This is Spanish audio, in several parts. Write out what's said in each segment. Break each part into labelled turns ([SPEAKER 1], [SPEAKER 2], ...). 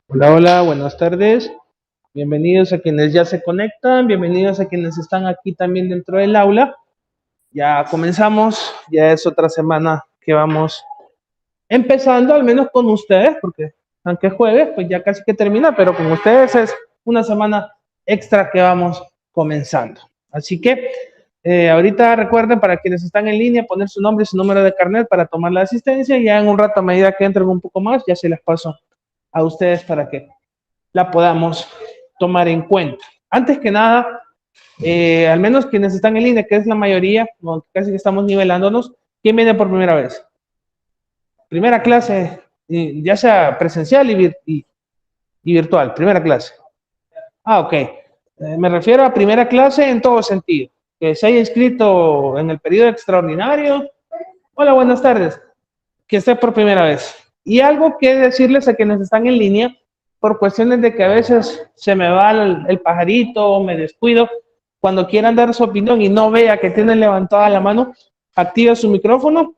[SPEAKER 1] Hola, hola, buenas tardes. Bienvenidos a quienes ya se conectan, bienvenidos a quienes están aquí también dentro del aula. Ya comenzamos, ya es otra semana que vamos empezando, al menos con ustedes, porque aunque jueves, pues ya casi que termina, pero con ustedes es una semana extra que vamos comenzando. Así que ahorita recuerden, para quienes están en línea, poner su nombre y su número de carnet para tomar la asistencia. Ya en un rato, a medida que entren un poco más, ya se les paso a ustedes para que la podamos tomar en cuenta. Antes que nada, al menos quienes están en línea, que es la mayoría, casi que estamos nivelándonos, ¿quién viene por primera vez? Primera clase, ya sea presencial y virtual, primera clase. Ah, ok. Me refiero a primera clase en todo sentido. Que se haya inscrito en el periodo extraordinario. Hola, buenas tardes. Que esté por primera vez. Y algo que decirles a quienes están en línea, por cuestiones de que a veces se me va el pajarito o me descuido, cuando quieran dar su opinión y no vea que tienen levantada la mano, activa su micrófono,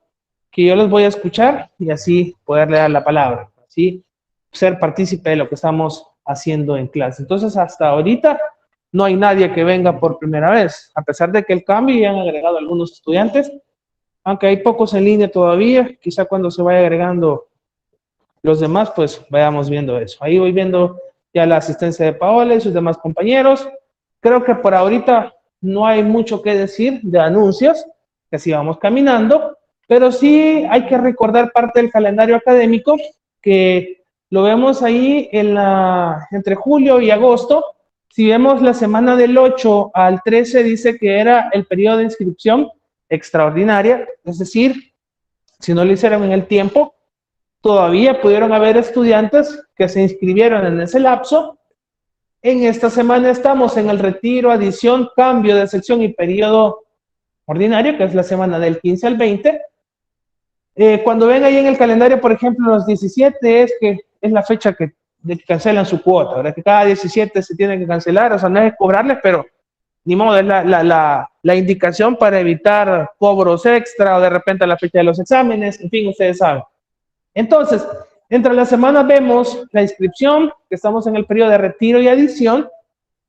[SPEAKER 1] que yo les voy a escuchar y así poderle dar la palabra, así ser partícipe de lo que estamos haciendo en clase. Entonces, hasta ahorita no hay nadie que venga por primera vez, a pesar de que el cambio ya han agregado algunos estudiantes, aunque hay pocos en línea todavía, quizá cuando se vaya agregando los demás, pues vayamos viendo eso. Ahí voy viendo ya la asistencia de Paola y sus demás compañeros. Creo que por ahorita no hay mucho que decir de anuncios, que así vamos caminando, pero sí hay que recordar parte del calendario académico, que lo vemos ahí entre julio y agosto. Si vemos la semana del 8 al 13, dice que era el periodo de inscripción extraordinaria, es decir, si no lo hicieron en el tiempo, todavía pudieron haber estudiantes que se inscribieron en ese lapso. En esta semana estamos en el retiro, adición, cambio de sección y periodo ordinario, que es la semana del 15 al 20. Cuando ven ahí en el calendario, por ejemplo, los 17 es que es la fecha que cancelan su cuota, ¿verdad? Que cada 17 se tiene que cancelar, o sea, no es cobrarles, pero ni modo, es la indicación para evitar cobros extra o de repente a la fecha de los exámenes, en fin, ustedes saben. Entonces, entre las semanas vemos la inscripción, que estamos en el periodo de retiro y adición.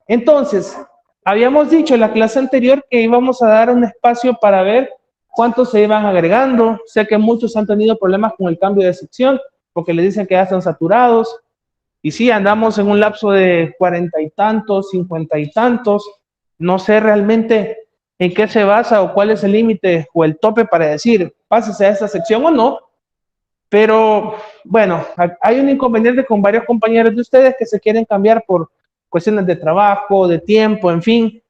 [SPEAKER 1] Entonces, habíamos dicho en la clase anterior que íbamos a dar un espacio para ver cuántos se iban agregando. Sé que muchos han tenido problemas con el cambio de sección, porque le dicen que ya están saturados. Y sí, andamos en un lapso de 40 y tantos, 50 y tantos. No sé realmente en qué se basa o cuál es el límite o el tope para decir, pásese a esta sección o no. Pero bueno, hay un inconveniente con varios compañeros de ustedes que se quieren cambiar por cuestiones de trabajo, de tiempo, en fin.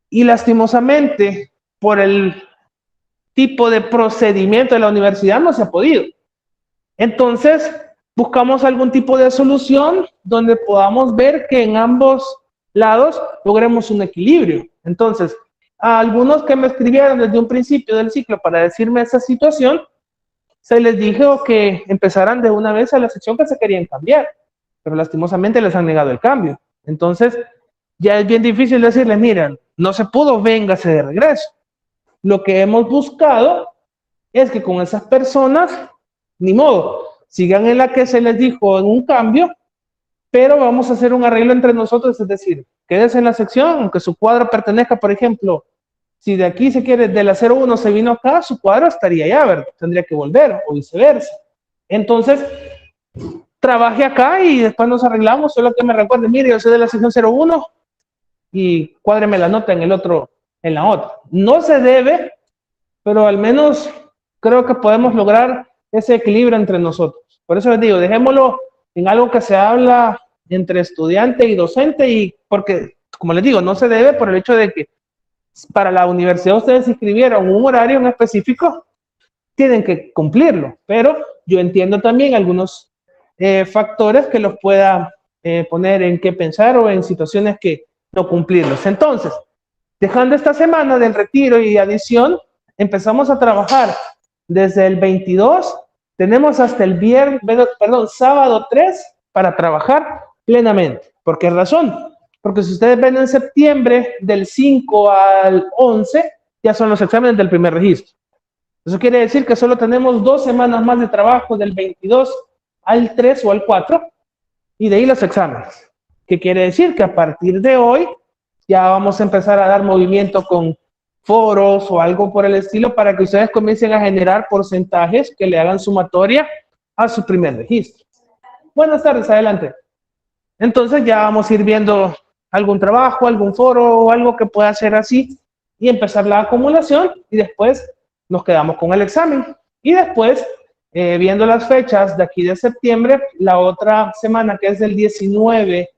[SPEAKER 1] Y lastimosamente, por el tipo de procedimiento de la universidad no se ha podido. Entonces, buscamos algún tipo de solución donde podamos ver que en ambos lados logremos un equilibrio. Entonces, a algunos que me escribieron desde un principio del ciclo para decirme esa situación, se les dijo que empezaran de una vez a la sección que se querían cambiar, pero lastimosamente les han negado el cambio. Entonces, ya es bien difícil decirles, miren, no se pudo, véngase de regreso. Lo que hemos buscado es que con esas personas, ni modo, sigan en la que se les dijo en un cambio, pero vamos a hacer un arreglo entre nosotros, es decir, quédese en la sección, aunque su cuadro pertenezca, por ejemplo, si de aquí se quiere, de la 01 se vino acá, su cuadro estaría allá, ¿verdad? Tendría que volver o viceversa. Entonces, trabaje acá y después nos arreglamos, solo que me recuerde, mire, yo soy de la sección 01 y cuádreme la nota en el otro, en la otra. No se debe, pero al menos creo que podemos lograr ese equilibrio entre nosotros. Por eso les digo, dejémoslo en algo que se habla entre estudiante y docente, y porque, como les digo, no se debe por el hecho de que para la universidad ustedes inscribieron un horario en específico, tienen que cumplirlo, pero yo entiendo también algunos factores que los pueda poner en qué pensar o en situaciones que no cumplirlos. Entonces, dejando esta semana del retiro y adición, empezamos a trabajar desde el 22, tenemos hasta el sábado 3 para trabajar plenamente. ¿Por qué razón? Porque si ustedes ven en septiembre, del 5 al 11, ya son los exámenes del primer registro. Eso quiere decir que solo tenemos 2 semanas más de trabajo, del 22 al 3 o al 4, Y de ahí los exámenes. ¿Qué quiere decir? Que a partir de hoy ya vamos a empezar a dar movimiento con foros o algo por el estilo para que ustedes comiencen a generar porcentajes que le hagan sumatoria a su primer registro. Buenas tardes, adelante. Entonces ya vamos a ir viendo algún trabajo, algún foro o algo que pueda ser así y empezar la acumulación y después nos quedamos con el examen. Y después, viendo las fechas de aquí de septiembre, la otra semana que es del 19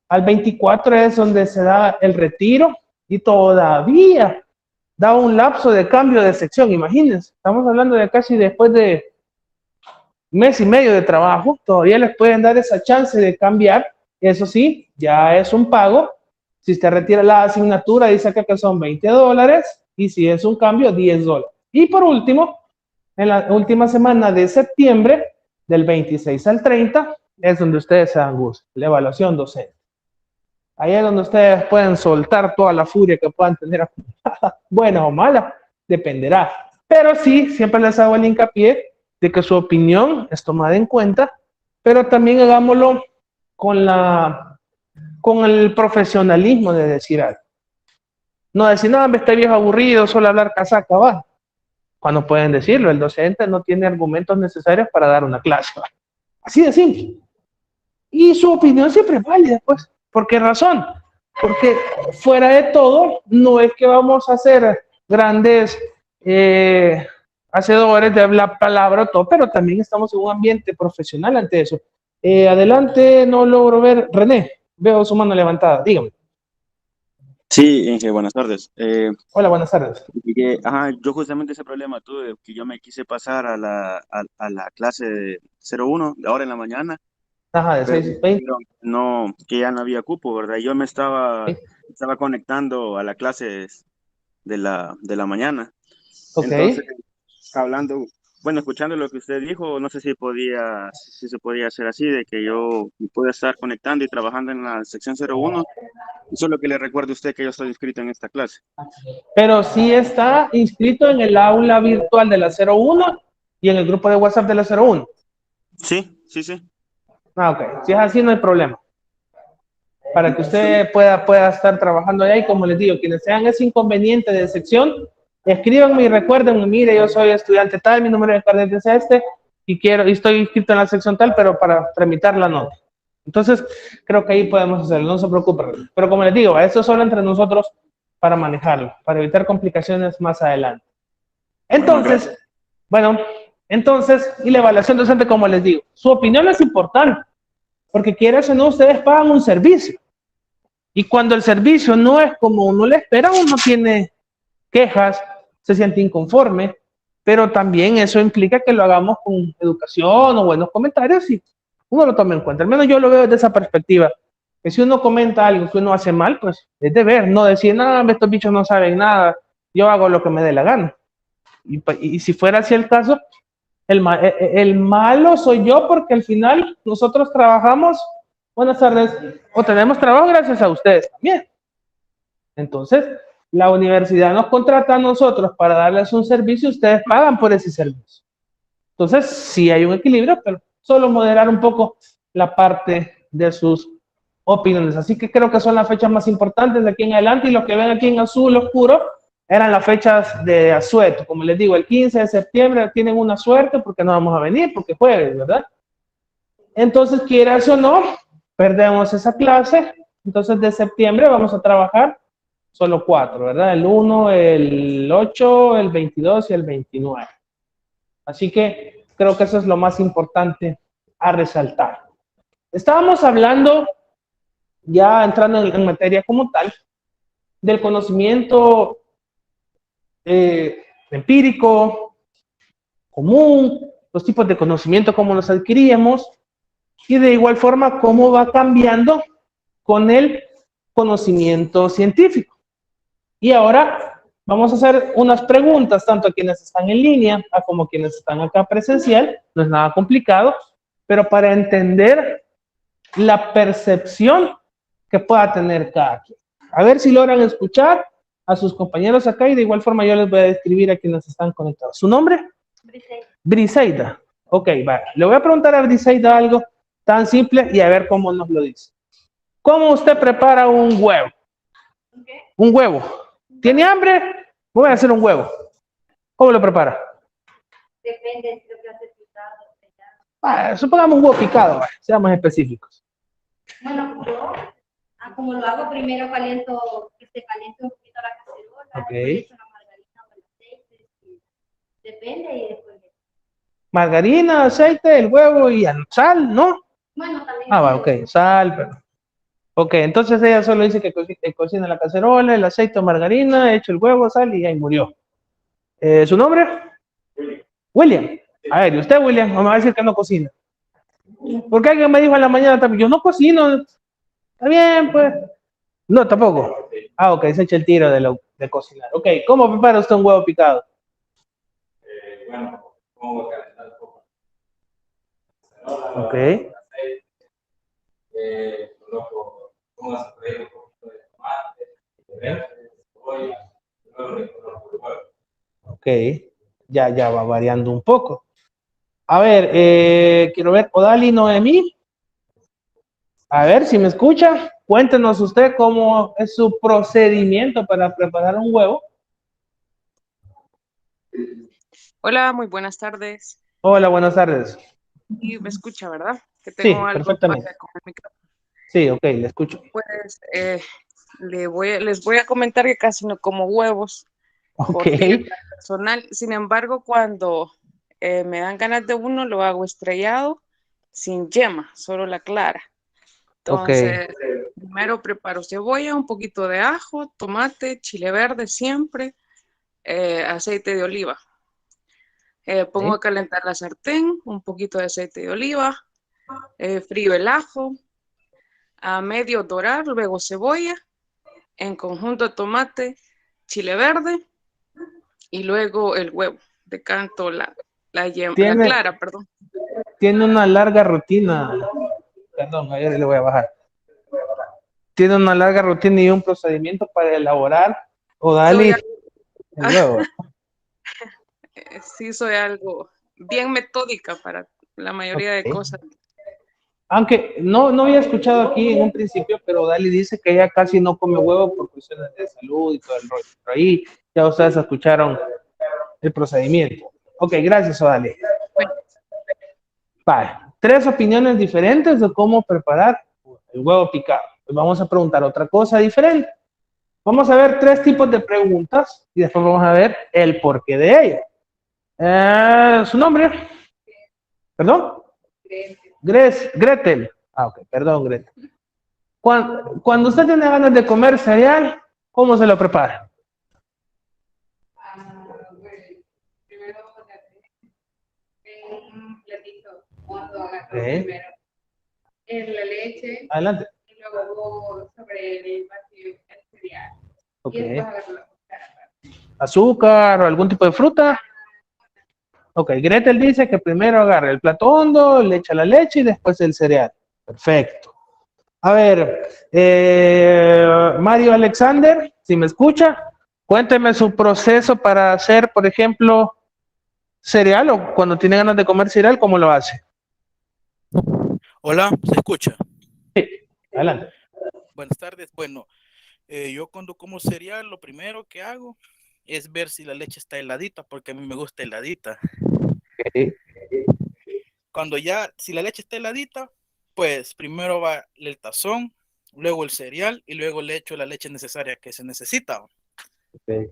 [SPEAKER 1] al 24 es donde se da el retiro y todavía da un lapso de cambio de sección. Imagínense, estamos hablando de casi después de mes y medio de trabajo, todavía les pueden dar esa chance de cambiar. Eso sí, ya es un pago. Si usted retira la asignatura, dice acá que son $20 y si es un cambio, $10. Y por último, en la última semana de septiembre, del 26 al 30, es donde ustedes se dan gusto, la evaluación docente. Ahí es donde ustedes pueden soltar toda la furia que puedan tener acumulada, buena o mala, dependerá. Pero sí, siempre les hago el hincapié de que su opinión es tomada en cuenta, pero también hagámoslo con el profesionalismo de decir algo. No decir, no, me estoy viejo aburrido, solo hablar casaca, va. Cuando pueden decirlo, el docente no tiene argumentos necesarios para dar una clase. ¿Va? Así de simple. Y su opinión siempre es válida, pues. ¿Por qué razón? Porque fuera de todo, no es que vamos a ser grandes hacedores de la palabra o todo, pero también estamos en un ambiente profesional ante eso. Adelante, no logro ver. René, veo su mano levantada, dígame.
[SPEAKER 2] Sí, Inge, buenas tardes.
[SPEAKER 1] Hola, buenas tardes.
[SPEAKER 2] Yo justamente ese problema tuve, que yo me quise pasar a la clase de 01 de ahora en la mañana,
[SPEAKER 1] Ajá, de
[SPEAKER 2] pero
[SPEAKER 1] 6:20.
[SPEAKER 2] no, que ya no había cupo, ¿verdad? Yo estaba conectando a la clase de la mañana.
[SPEAKER 1] Ok.
[SPEAKER 2] Entonces, hablando, bueno, escuchando lo que usted dijo, no sé si se podía hacer así, de que yo pueda estar conectando y trabajando en la sección 01. Eso es lo que le recuerdo a usted, que yo estoy inscrito en esta clase.
[SPEAKER 1] Pero sí está inscrito en el aula virtual de la 01 y en el grupo de WhatsApp de la 01.
[SPEAKER 2] Sí, sí, sí.
[SPEAKER 1] Ah, ok. Si es así, no hay problema. Para que usted pueda estar trabajando allá y como les digo, quienes sean ese inconveniente de sección, escríbanme y recuerden, mire, yo soy estudiante tal, mi número de carnet es este y estoy inscrito en la sección tal, pero para tramitar la nota. Entonces, creo que ahí podemos hacerlo, no se preocupe. Pero como les digo, esto es solo entre nosotros para manejarlo, para evitar complicaciones más adelante. Entonces, bueno, y la evaluación docente, como les digo, su opinión es importante, porque quieras o no, ustedes pagan un servicio. Y cuando el servicio no es como uno le espera, uno tiene quejas, se siente inconforme, pero también eso implica que lo hagamos con educación o buenos comentarios y uno lo tome en cuenta. Al menos yo lo veo desde esa perspectiva. Que si uno comenta algo que uno hace mal, pues es deber, no decir, nada, estos bichos no saben nada, yo hago lo que me dé la gana. Y si fuera así el caso, el malo soy yo porque al final nosotros trabajamos, buenas tardes, o tenemos trabajo gracias a ustedes también. Entonces, la universidad nos contrata a nosotros para darles un servicio, ustedes pagan por ese servicio. Entonces, sí hay un equilibrio, pero solo moderar un poco la parte de sus opiniones. Así que creo que son las fechas más importantes de aquí en adelante y lo que ven aquí en azul oscuro eran las fechas de asueto. Como les digo, el 15 de septiembre tienen una suerte porque no vamos a venir, porque jueves, ¿verdad? Entonces, quieras o no, perdemos esa clase. Entonces, de septiembre vamos a trabajar solo 4, ¿verdad? El 1, el 8, el 22 y el 29. Así que creo que eso es lo más importante a resaltar. Estábamos hablando, ya entrando en materia como tal, del conocimiento empírico, común, los tipos de conocimiento, cómo los adquiríamos, y de igual forma cómo va cambiando con el conocimiento científico. Y ahora vamos a hacer unas preguntas, tanto a quienes están en línea como a quienes están acá presencial, no es nada complicado, pero para entender la percepción que pueda tener cada quien. A ver si logran escuchar a sus compañeros acá y de igual forma yo les voy a describir a quienes están conectados. ¿Su nombre? Briseida. Briseida. Ok, va. Le voy a preguntar a Briseida algo Tan simple y a ver cómo nos lo dice. ¿Cómo usted prepara un huevo? Un huevo. ¿Tiene hambre? Voy a hacer un huevo. ¿Cómo lo prepara?
[SPEAKER 3] Depende de lo que hace picado.
[SPEAKER 1] Supongamos un huevo picado, seamos específicos.
[SPEAKER 3] Bueno, yo, como lo hago, primero caliento, que se caliente un poquito la cacerola,
[SPEAKER 1] Ok.
[SPEAKER 3] después echo la margarina o el aceite, depende y después.
[SPEAKER 1] Margarina, aceite, el huevo y sal, ¿no?
[SPEAKER 3] Bueno, también.
[SPEAKER 1] Va, ok, sal, pero... Ok, entonces ella solo dice que cocina la cacerola, el aceite, margarina, echa el huevo, sal y ahí murió. ¿Su nombre? William. A ver, ¿y usted, William? Vamos a decir que no cocina. Porque alguien me dijo en la mañana también, yo no cocino. Está bien, pues. No, tampoco. Ok, se echa el tiro de cocinar. Ok, ¿cómo prepara usted un huevo picado?
[SPEAKER 4] Bueno, pongo a calentar un poco.
[SPEAKER 1] Ok.
[SPEAKER 4] Coloco, pongo a sofreír un poquito de tomate, de verde, de cebolla, y luego le coloco el huevo.
[SPEAKER 1] Ok, ya va variando un poco. A ver, quiero ver, Odali Noemí. A ver si me escucha. Cuéntenos usted cómo es su procedimiento para preparar un huevo.
[SPEAKER 5] Hola, muy buenas tardes.
[SPEAKER 1] Hola, buenas tardes.
[SPEAKER 5] Y me escucha, ¿verdad? Que
[SPEAKER 1] Sí,
[SPEAKER 5] tengo algo
[SPEAKER 1] perfectamente.
[SPEAKER 5] falla con el micrófono.
[SPEAKER 1] Sí, ok, le escucho.
[SPEAKER 5] Pues les voy a comentar que casi no como huevos
[SPEAKER 1] Ok,
[SPEAKER 5] por dieta personal. Sin embargo, cuando me dan ganas de uno, lo hago estrellado, sin yema, solo la clara.
[SPEAKER 1] ok.
[SPEAKER 5] Entonces, primero preparo cebolla, un poquito de ajo, tomate, chile verde siempre, aceite de oliva. Pongo a calentar la sartén, un poquito de aceite de oliva, frío el ajo, a medio dorar, luego cebolla, en conjunto tomate, chile verde y luego el huevo. Decanto la
[SPEAKER 1] Tiene,
[SPEAKER 5] clara, perdón.
[SPEAKER 1] tiene una larga rutina. Perdón, ayer le voy a bajar. Tiene una larga rutina y un procedimiento para elaborar
[SPEAKER 5] Soy,
[SPEAKER 1] Odali el huevo.
[SPEAKER 5] sí, soy algo bien metódica para la mayoría de
[SPEAKER 1] Ok.
[SPEAKER 5] cosas.
[SPEAKER 1] Aunque no había escuchado aquí en un principio, pero Dali dice que ella casi no come huevo por cuestiones de salud y todo el rollo. Pero ahí ya ustedes escucharon el procedimiento. Ok, gracias, Odali.
[SPEAKER 5] Bueno,
[SPEAKER 1] Vale, 3 opiniones diferentes de cómo preparar el huevo picado. Pues vamos a preguntar otra cosa diferente. Vamos a ver 3 tipos de preguntas y después vamos a ver el porqué de ellas. ¿Su nombre? ¿Perdón? Gretel. Ok, perdón, Gretel. Cuando usted tiene ganas de comer cereal, ¿cómo se lo prepara?
[SPEAKER 3] Bueno, primero en un platito, cuando agarro
[SPEAKER 1] Ok.
[SPEAKER 3] primero en la leche
[SPEAKER 1] Adelante.
[SPEAKER 3] y luego sobre el vacío el cereal.
[SPEAKER 1] Ok.
[SPEAKER 3] Y después agarro la cuchara.
[SPEAKER 1] ¿Azúcar o algún tipo de fruta? Ok, Gretel dice que primero agarra el plato hondo, le echa la leche y después el cereal. Perfecto. A ver, Mario Alexander, si me escucha, cuénteme su proceso para hacer, por ejemplo, cereal o cuando tiene ganas de comer cereal, ¿cómo lo hace?
[SPEAKER 6] Hola, ¿se escucha?
[SPEAKER 1] Adelante.
[SPEAKER 6] Buenas tardes. Bueno, yo cuando como cereal, lo primero que hago es ver si la leche está heladita, porque a mí me gusta heladita.
[SPEAKER 1] Okay.
[SPEAKER 6] Si la leche está heladita, pues primero va el tazón, luego el cereal y luego le echo la leche necesaria que se necesita.
[SPEAKER 1] Okay.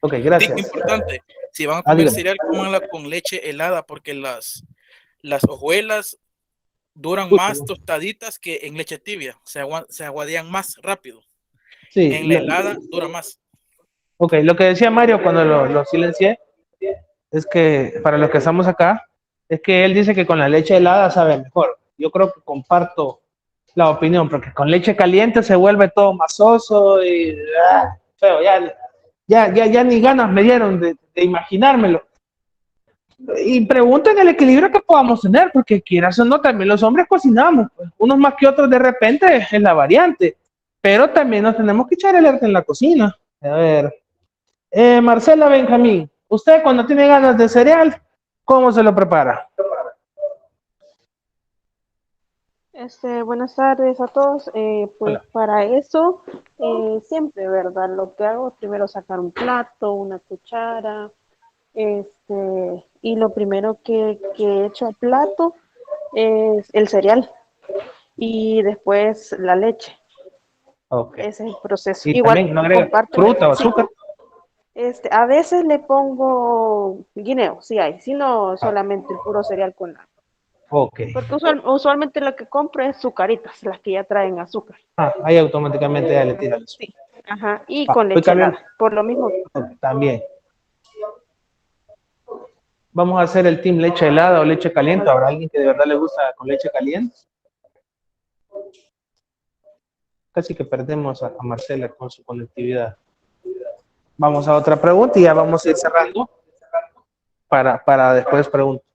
[SPEAKER 1] Ok,
[SPEAKER 6] Tip
[SPEAKER 1] gracias.
[SPEAKER 6] importante, si van a comer
[SPEAKER 1] Dígame.
[SPEAKER 6] cereal, cómanla con leche helada, porque las hojuelas duran
[SPEAKER 1] Uy,
[SPEAKER 6] más
[SPEAKER 1] perdón.
[SPEAKER 6] tostaditas que en leche tibia, se aguadean más rápido.
[SPEAKER 1] Sí,
[SPEAKER 6] En la helada dura más.
[SPEAKER 1] ok, lo que decía Mario cuando lo silencié es que para los que estamos acá, es que él dice que con la leche helada sabe mejor. Yo creo que comparto la opinión, porque con leche caliente se vuelve todo masoso y feo, ya ni ganas me dieron de imaginármelo. Y pregunten el equilibrio que podamos tener, porque quieras o no, también los hombres cocinamos, pues, unos más que otros de repente es la variante, pero también nos tenemos que echar el arte en la cocina. A ver, Marcela Benjamín, usted cuando tiene ganas de cereal, ¿cómo se lo prepara?
[SPEAKER 7] Buenas tardes a todos. Pues
[SPEAKER 1] Hola.
[SPEAKER 7] para eso, siempre, ¿verdad? Lo que hago es primero sacar un plato, una cuchara, y lo primero que echo al plato es el cereal y después la leche.
[SPEAKER 1] Ok.
[SPEAKER 7] Ese es el proceso.
[SPEAKER 1] Y
[SPEAKER 7] Igual
[SPEAKER 1] también no agrega
[SPEAKER 7] comparto,
[SPEAKER 1] fruta o
[SPEAKER 7] sí.
[SPEAKER 1] azúcar.
[SPEAKER 7] A veces le pongo guineo, sí hay, si no
[SPEAKER 1] Ah,
[SPEAKER 7] solamente el puro cereal con nada.
[SPEAKER 1] ok.
[SPEAKER 7] Porque usualmente lo que compro es sucaritas, las que ya traen azúcar.
[SPEAKER 1] Ah, ahí automáticamente ya le tira el azúcar.
[SPEAKER 7] Sí, ajá, y
[SPEAKER 1] Ah,
[SPEAKER 7] con
[SPEAKER 1] voy
[SPEAKER 7] leche
[SPEAKER 1] cambiando.
[SPEAKER 7] helada, por lo mismo.
[SPEAKER 1] También. Vamos a hacer el team leche helada o leche caliente. ¿Habrá alguien que de verdad le gusta con leche caliente? Casi que perdemos a Marcela con su conectividad. Vamos a otra pregunta y ya vamos a ir cerrando para después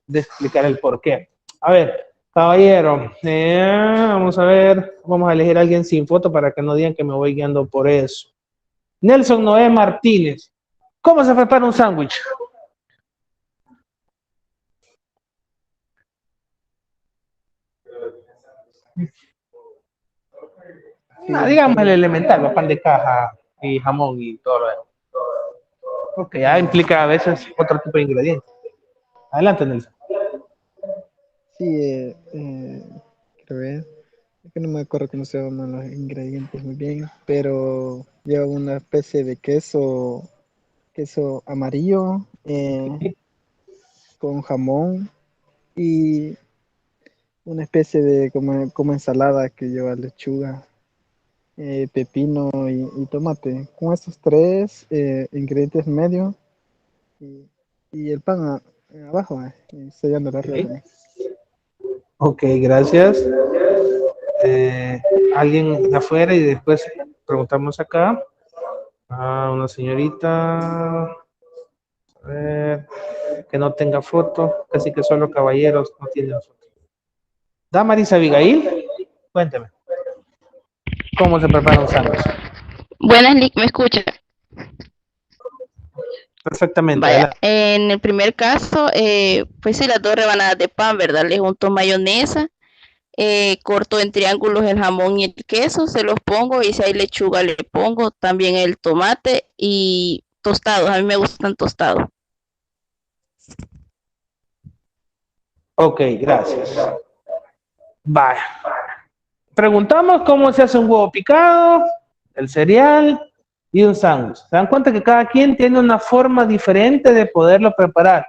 [SPEAKER 1] de explicar el por qué. A ver, caballero, vamos a ver, vamos a elegir a alguien sin foto para que no digan que me voy guiando por eso. Nelson Noé Martínez, ¿cómo se prepara un sándwich? No, digamos el elemental, pan de caja y jamón y todo lo demás. Ok, ya implica a veces otro tipo de ingredientes. Adelante, Nelson.
[SPEAKER 8] Sí, quiero ver. Es que no me acuerdo cómo se llaman los ingredientes muy bien, pero lleva una especie de queso amarillo con jamón y una especie de como ensalada que lleva lechuga, pepino y tomate. Con estos tres ingredientes medio y, y el pan abajo, y sellándolo arriba
[SPEAKER 1] Ok,
[SPEAKER 8] también.
[SPEAKER 1] ok, gracias. Eh, alguien de afuera y después preguntamos acá. Ah, una señorita. A ver, que no tenga foto. Casi que solo caballeros no tienen foto. Damaris Abigail, cuénteme. ¿Cómo se prepara un sándwich?
[SPEAKER 9] Buenas, Lick, ¿me escucha?
[SPEAKER 1] Perfectamente,
[SPEAKER 9] Vaya,
[SPEAKER 1] adelante.
[SPEAKER 9] en el primer caso, pues sí, las 2 rebanadas de pan, ¿verdad? Le junto mayonesa, corto en triángulos el jamón y el queso, se los pongo y si hay lechuga le pongo también el tomate y tostados, a mí me gustan tostados.
[SPEAKER 1] Ok, gracias. Vaya. Preguntamos cómo se hace un huevo picado, el cereal y un sándwich. Se dan cuenta que cada quien tiene una forma diferente de poderlo preparar.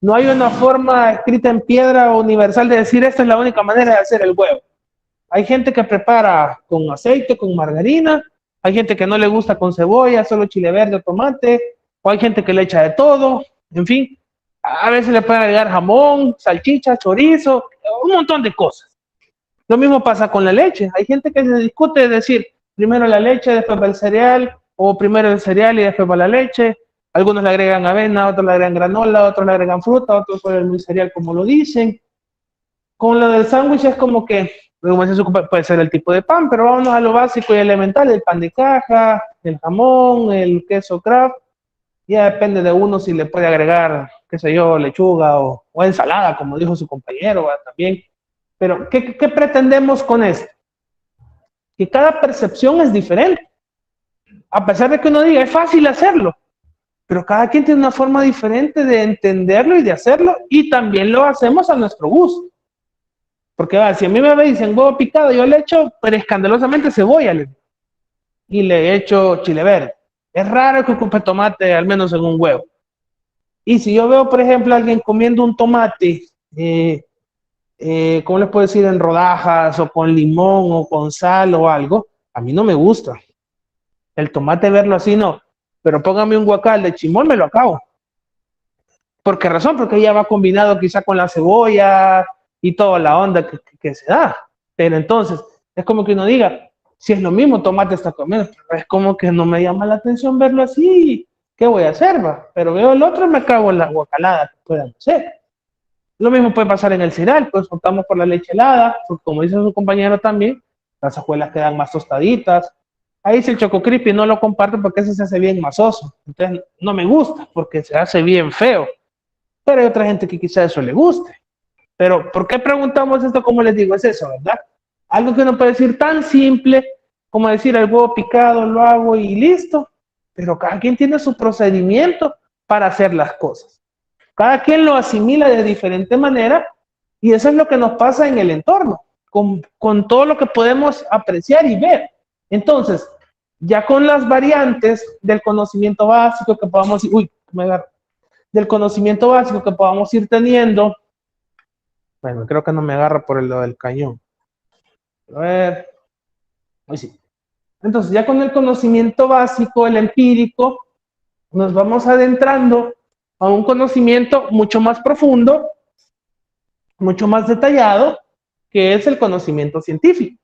[SPEAKER 1] No hay una forma escrita en piedra o universal de decir esta es la única manera de hacer el huevo. Hay gente que prepara con aceite, con margarina, hay gente que no le gusta con cebolla, solo chile verde o tomate, o hay gente que le echa de todo, en fin, a veces le pueden agregar jamón, salchicha, chorizo, un montón de cosas. Lo mismo pasa con la leche. Hay gente que se discute de decir primero la leche, después va el cereal, o primero el cereal y después va la leche. Algunos le agregan avena, otros le agregan granola, otros le agregan fruta, otros ponen el cereal como lo dicen. Con lo del sándwich es como que, puede ser el tipo de pan, pero vámonos a lo básico y elemental, el pan de caja, el jamón, el queso Kraft. Ya depende de uno si le puede agregar, qué sé yo, lechuga o ensalada, como dijo su compañero, ¿verdad? También. Pero, ¿qué pretendemos con esto? Que cada percepción es diferente. A pesar de que uno diga, es fácil hacerlo, pero cada quien tiene una forma diferente de entenderlo y de hacerlo, y también lo hacemos a nuestro gusto. Porque si a mí me dicen huevo picado, yo le echo, pero escandalosamente cebolla, y le echo chile verde. Es raro que ocupe tomate, al menos en un huevo. Y si yo veo, por ejemplo, a alguien comiendo un tomate, ¿cómo les puedo decir? En rodajas o con limón o con sal o algo, a mí no me gusta. El tomate verlo así no, pero póngame un guacal de chimol, me lo acabo. ¿Por qué razón? Porque ya va combinado quizá con la cebolla y toda la onda que se da. Pero entonces, es como que uno diga, si es lo mismo, tomate está comiendo, pero es como que no me llama la atención verlo así. ¿Qué voy a hacer, va? Pero veo el otro y me cago en la guacalada que puedan hacer. Lo mismo puede pasar en el cereal, pues optamos por la leche helada, porque como dice su compañero también, las hojuelas quedan más tostaditas. Ahí dice el Choco Crispy, no lo comparto porque ese se hace bien masoso. Entonces no me gusta porque se hace bien feo. Pero hay otra gente que quizá eso le guste. Pero ¿por qué preguntamos esto? Como les digo, es eso, ¿verdad? Algo que no puede decir tan simple como decir el huevo picado, lo hago y listo. Pero cada quien tiene su procedimiento para hacer las cosas. Cada quien lo asimila de diferente manera y eso es lo que nos pasa en el entorno, con todo lo que podemos apreciar y ver. Entonces, ya con las variantes del conocimiento básico que podamos, del conocimiento básico que podamos ir teniendo, bueno, creo que no me agarra por lo del cañón. A ver, hoy sí. Entonces, ya con el conocimiento básico, el empírico, nos vamos adentrando a un conocimiento mucho más profundo, mucho más detallado, que es el conocimiento científico.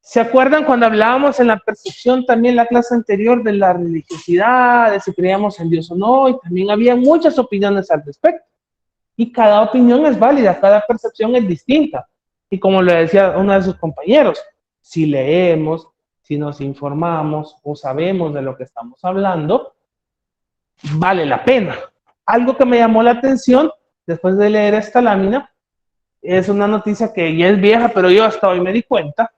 [SPEAKER 1] ¿Se acuerdan cuando hablábamos en la percepción también la clase anterior de la religiosidad, de si creíamos en Dios o no? Y también había muchas opiniones al respecto. Y cada opinión es válida, cada percepción es distinta. Y como le decía uno de sus compañeros, si leemos, si nos informamos o sabemos de lo que estamos hablando, vale la pena. Algo que me llamó la atención después de leer esta lámina es una noticia que ya es vieja, pero yo hasta hoy me di cuenta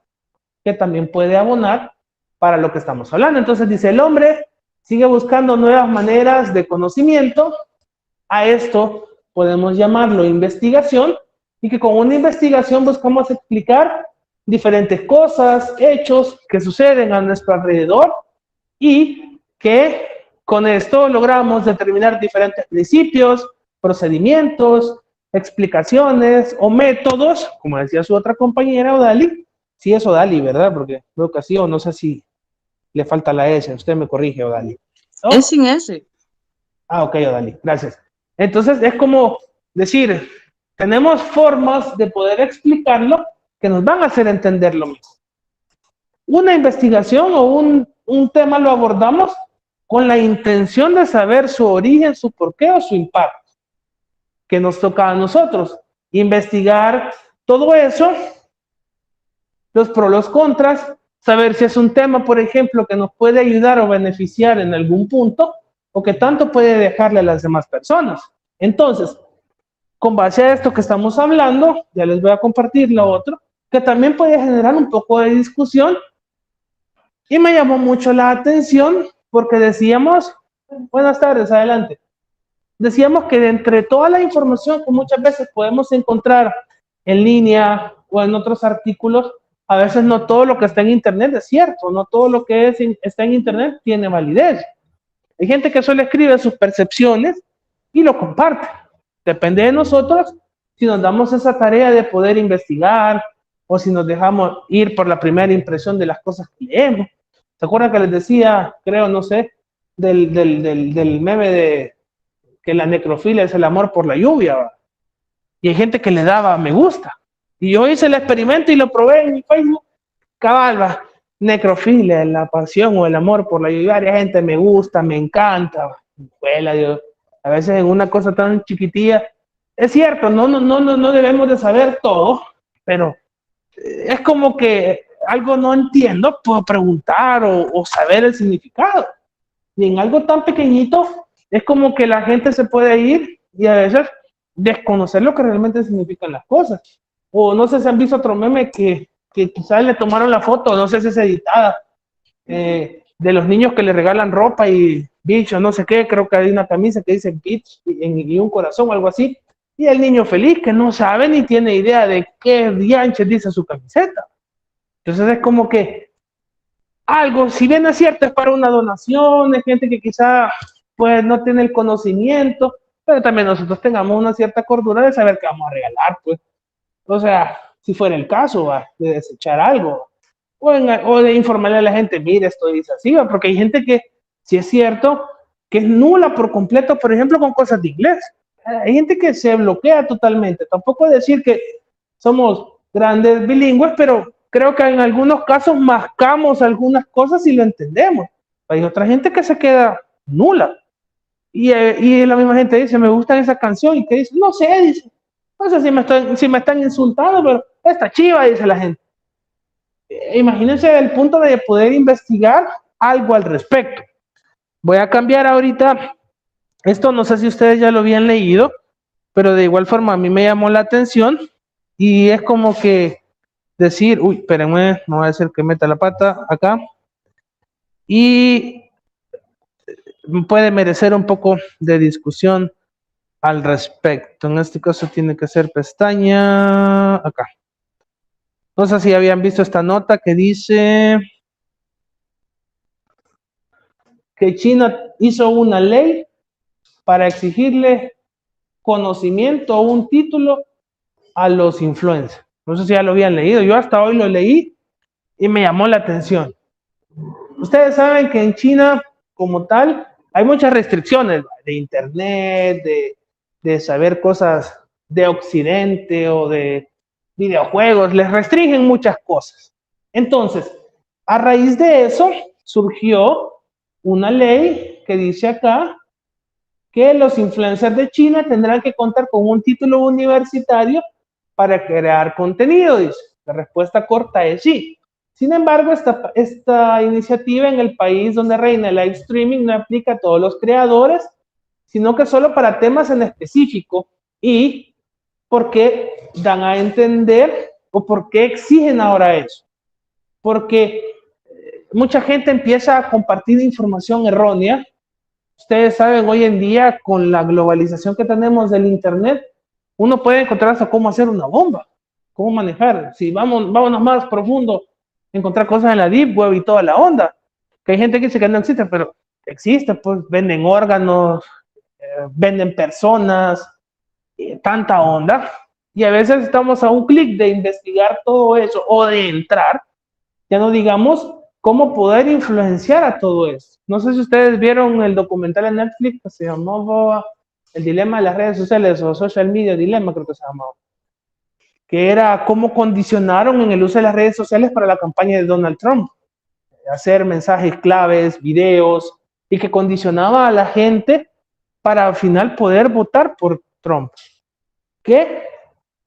[SPEAKER 1] que también puede abonar para lo que estamos hablando. Entonces dice, el hombre sigue buscando nuevas maneras de conocimiento. A esto podemos llamarlo investigación, y que con una investigación buscamos explicar diferentes cosas, hechos que suceden a nuestro alrededor, y que con esto logramos determinar diferentes principios, procedimientos, explicaciones o métodos, como decía su otra compañera, Odali. Sí es Odali, ¿verdad? Porque veo que sí, o no sé si le falta la S. Usted me corrige, Odali, ¿no?
[SPEAKER 5] Es sin S.
[SPEAKER 1] Ah, ok, Odali, gracias. Entonces es como decir, tenemos formas de poder explicarlo que nos van a hacer entender lo mismo. Una investigación o un tema lo abordamos con la intención de saber su origen, su porqué o su impacto, que nos toca a nosotros. Investigar todo eso, los pros, los contras, saber si es un tema, por ejemplo, que nos puede ayudar o beneficiar en algún punto, o que tanto puede dejarle a las demás personas. Entonces, con base a esto que estamos hablando, ya les voy a compartir lo otro, que también puede generar un poco de discusión, y me llamó mucho la atención, porque decíamos, buenas tardes, adelante, decíamos que de entre toda la información que muchas veces podemos encontrar en línea o en otros artículos, a veces no todo lo que está en internet es cierto, no todo lo que está en internet tiene validez. Hay gente que solo escribe sus percepciones y lo comparte. Depende de nosotros si nos damos esa tarea de poder investigar o si nos dejamos ir por la primera impresión de las cosas que leemos. ¿Se acuerdan que les decía, creo, no sé, del meme de que la necrofilia es el amor por la lluvia, ¿va? Y hay gente que le daba me gusta. Y yo hice el experimento y lo probé en mi Facebook. Cabal, va, necrofilia, la pasión o el amor por la lluvia. Hay gente me gusta, me encanta. Huela, Dios. A veces en una cosa tan chiquitilla. Es cierto, no debemos de saber todo, pero es como que algo no entiendo, puedo preguntar o saber el significado. Y en algo tan pequeñito, es como que la gente se puede ir y a veces desconocer lo que realmente significan las cosas. O no sé si han visto otro meme que quizás le tomaron la foto, no sé si es editada, de los niños que le regalan ropa y bicho, no sé qué, creo que hay una camisa que dice bitch y un corazón o algo así. Y el niño feliz que no sabe ni tiene idea de qué dianches dice su camiseta. Entonces es como que algo, si bien es cierto, es para una donación, es gente que quizá pues no tiene el conocimiento, pero también nosotros tengamos una cierta cordura de saber qué vamos a regalar, pues. O sea, si fuera el caso, de desechar algo, o de informarle a la gente, mire, esto dice así, porque hay gente que, si es cierto, que es nula por completo, por ejemplo, con cosas de inglés. Hay gente que se bloquea totalmente. Tampoco decir que somos grandes bilingües, pero creo que en algunos casos mascamos algunas cosas y lo entendemos. Hay otra gente que se queda nula. Y la misma gente dice, me gusta esa canción, y que dice, no sé, dice, no sé si me están insultando, pero está chiva, dice la gente. Imagínense el punto de poder investigar algo al respecto. Voy a cambiar ahorita, esto no sé si ustedes ya lo habían leído, pero de igual forma a mí me llamó la atención, y es como que decir, uy, espérenme, no voy a decir que meta la pata acá, y puede merecer un poco de discusión al respecto. En este caso tiene que ser pestaña acá. No sé si habían visto esta nota que dice que China hizo una ley para exigirle conocimiento o un título a los influencers. No sé si ya lo habían leído, yo hasta hoy lo leí y me llamó la atención. Ustedes saben que en China, como tal, hay muchas restricciones de internet, de saber cosas de Occidente o de videojuegos, les restringen muchas cosas. Entonces, a raíz de eso, surgió una ley que dice acá que los influencers de China tendrán que contar con un título universitario para crear contenido, dice. La respuesta corta es sí. Sin embargo, esta iniciativa en el país donde reina el live streaming no aplica a todos los creadores, sino que solo para temas en específico. ¿Y por qué dan a entender o por qué exigen ahora eso? Porque mucha gente empieza a compartir información errónea. Ustedes saben, hoy en día, con la globalización que tenemos del internet, uno puede encontrar hasta cómo hacer una bomba, cómo manejar. Si vámonos más profundo, encontrar cosas en la deep web y toda la onda. Que hay gente que dice que no existe, pero existe, pues venden órganos, venden personas, tanta onda. Y a veces estamos a un clic de investigar todo eso o de entrar, ya no digamos cómo poder influenciar a todo eso. No sé si ustedes vieron el documental en Netflix que se llamaba El dilema de las redes sociales o Social Media Dilemma, creo que se llamaba, que era cómo condicionaron en el uso de las redes sociales para la campaña de Donald Trump, hacer mensajes claves, videos, y que condicionaba a la gente para al final poder votar por Trump, que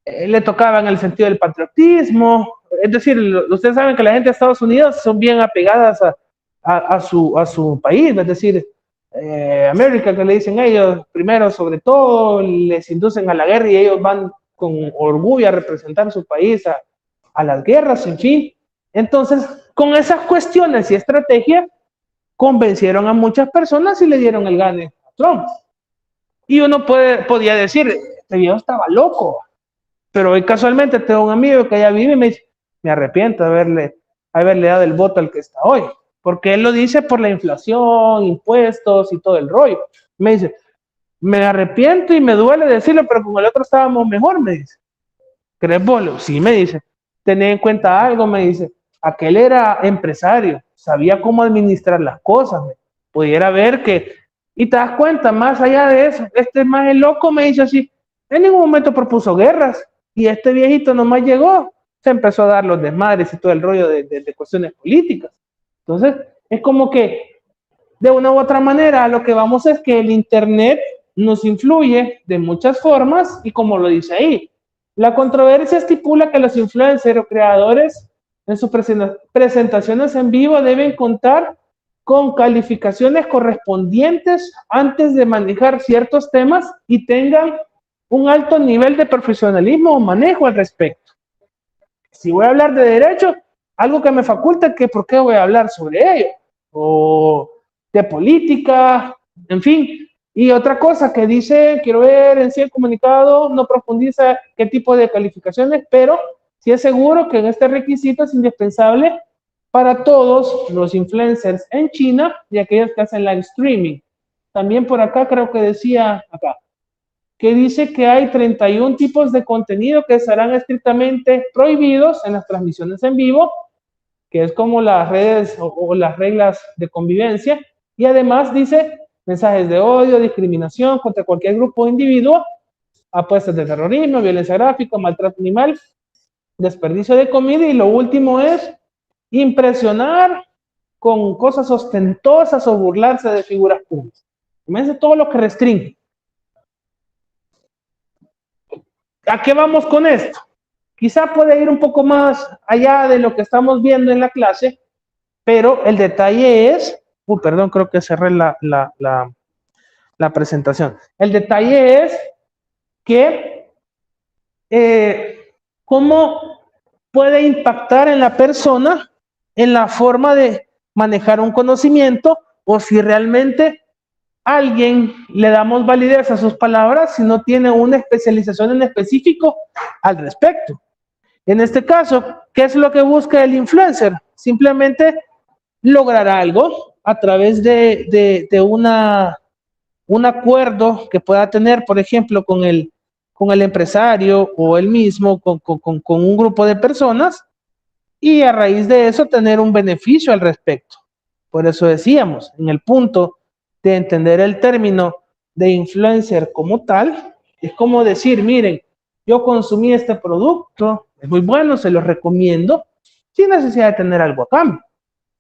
[SPEAKER 1] le tocaba en el sentido del patriotismo. Es decir, ustedes saben que la gente de Estados Unidos son bien apegadas a su país, es decir, América, que le dicen ellos, primero sobre todo, les inducen a la guerra y ellos van con orgullo a representar su país a las guerras, en fin. Entonces, con esas cuestiones y estrategias, convencieron a muchas personas y le dieron el gane a Trump. Y uno podía decir, este viejo estaba loco. Pero hoy casualmente tengo un amigo que allá vive y me dice, me arrepiento de haberle dado el voto al que está hoy. Porque él lo dice por la inflación, impuestos y todo el rollo. Me dice, me arrepiento y me duele decirlo, pero con el otro estábamos mejor, me dice. ¿Crees vos? Sí, me dice. Tener en cuenta algo, me dice. Aquel era empresario, sabía cómo administrar las cosas, pudiera ver que... Y te das cuenta, más allá de eso, este más el loco me dice así, en ningún momento propuso guerras, y este viejito nomás llegó, se empezó a dar los desmadres y todo el rollo de cuestiones políticas. Entonces, es como que de una u otra manera lo que vamos es que el internet nos influye de muchas formas y como lo dice ahí, la controversia estipula que los influencers o creadores en sus presentaciones en vivo deben contar con calificaciones correspondientes antes de manejar ciertos temas y tengan un alto nivel de profesionalismo o manejo al respecto. Si voy a hablar de derecho, algo que me faculta que por qué voy a hablar sobre ello, o de política, en fin. Y otra cosa que dice, quiero ver en sí el comunicado, no profundiza qué tipo de calificaciones, pero sí es seguro que en este requisito es indispensable para todos los influencers en China y aquellos que hacen live streaming. También por acá creo que decía acá, que dice que hay 31 tipos de contenido que serán estrictamente prohibidos en las transmisiones en vivo, que es como las redes o las reglas de convivencia, y además dice mensajes de odio, discriminación contra cualquier grupo o individuo, apuestas de terrorismo, violencia gráfica, maltrato animal, desperdicio de comida, y lo último es impresionar con cosas ostentosas o burlarse de figuras públicas. Imagínense todo lo que restringe. ¿A qué vamos con esto? Quizá puede ir un poco más allá de lo que estamos viendo en la clase, pero el detalle es, perdón, creo que cerré la presentación. El detalle es que cómo puede impactar en la persona, en la forma de manejar un conocimiento, o si realmente alguien le damos validez a sus palabras si no tiene una especialización en específico al respecto. En este caso, ¿qué es lo que busca el influencer? Simplemente lograr algo a través de un acuerdo que pueda tener, por ejemplo, con el empresario o él mismo, con un grupo de personas, y a raíz de eso tener un beneficio al respecto. Por eso decíamos, en el punto de entender el término de influencer como tal, es como decir, miren, yo consumí este producto, es muy bueno, se lo recomiendo, sin necesidad de tener algo a cambio.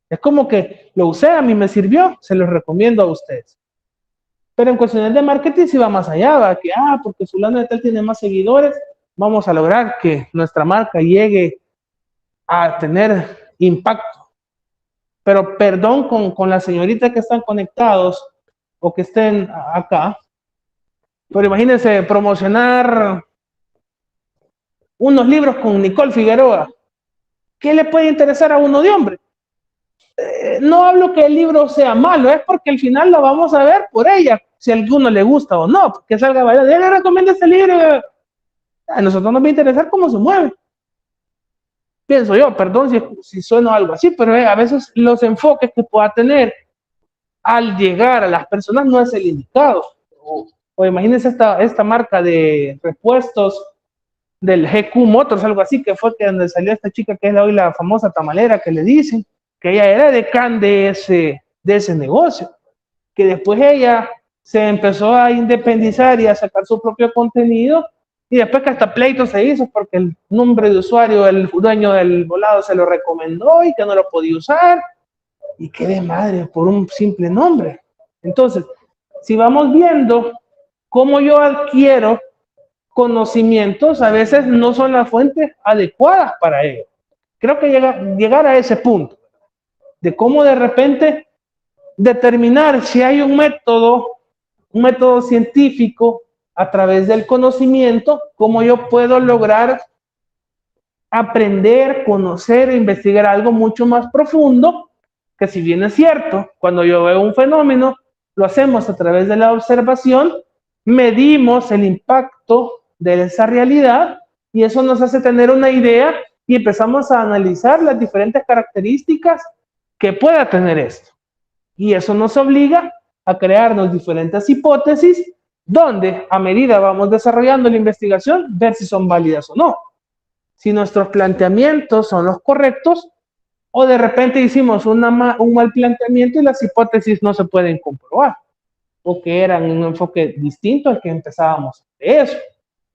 [SPEAKER 1] Es como que lo usé, a mí me sirvió, se lo recomiendo a ustedes. Pero en cuestiones de marketing sí va más allá, va que, porque fulano de tal tiene más seguidores, vamos a lograr que nuestra marca llegue a tener impacto. Pero perdón con las señoritas que están conectados o que estén acá, pero imagínense promocionar unos libros con Nicole Figueroa. ¿Qué le puede interesar a uno de hombre? No hablo que el libro sea malo, es porque al final lo vamos a ver por ella, si a alguno le gusta o no, que salga a bailar, ya le recomiendo este libro. A nosotros nos va a interesar cómo se mueve. Pienso yo, perdón si sueno algo así, pero a veces los enfoques que pueda tener al llegar a las personas no es el indicado. O imagínense esta marca de repuestos del GQ Motors, algo así, que fue que donde salió esta chica que es hoy la famosa tamalera que le dicen, que ella era decán de ese negocio, que después ella se empezó a independizar y a sacar su propio contenido, y después que hasta pleito se hizo porque el nombre de usuario, el dueño del volado se lo recomendó y que no lo podía usar, y qué de madre por un simple nombre. Entonces, si vamos viendo cómo yo adquiero conocimientos, a veces no son las fuentes adecuadas para ello. Creo que llegar a ese punto de cómo de repente determinar si hay un método científico a través del conocimiento, cómo yo puedo lograr aprender, conocer e investigar algo mucho más profundo, que si bien es cierto, cuando yo veo un fenómeno, lo hacemos a través de la observación, medimos el impacto de esa realidad y eso nos hace tener una idea y empezamos a analizar las diferentes características que pueda tener esto. Y eso nos obliga a crearnos diferentes hipótesis donde a medida vamos desarrollando la investigación, ver si son válidas o no. Si nuestros planteamientos son los correctos o de repente hicimos un mal planteamiento y las hipótesis no se pueden comprobar o que eran un enfoque distinto al que empezábamos de eso.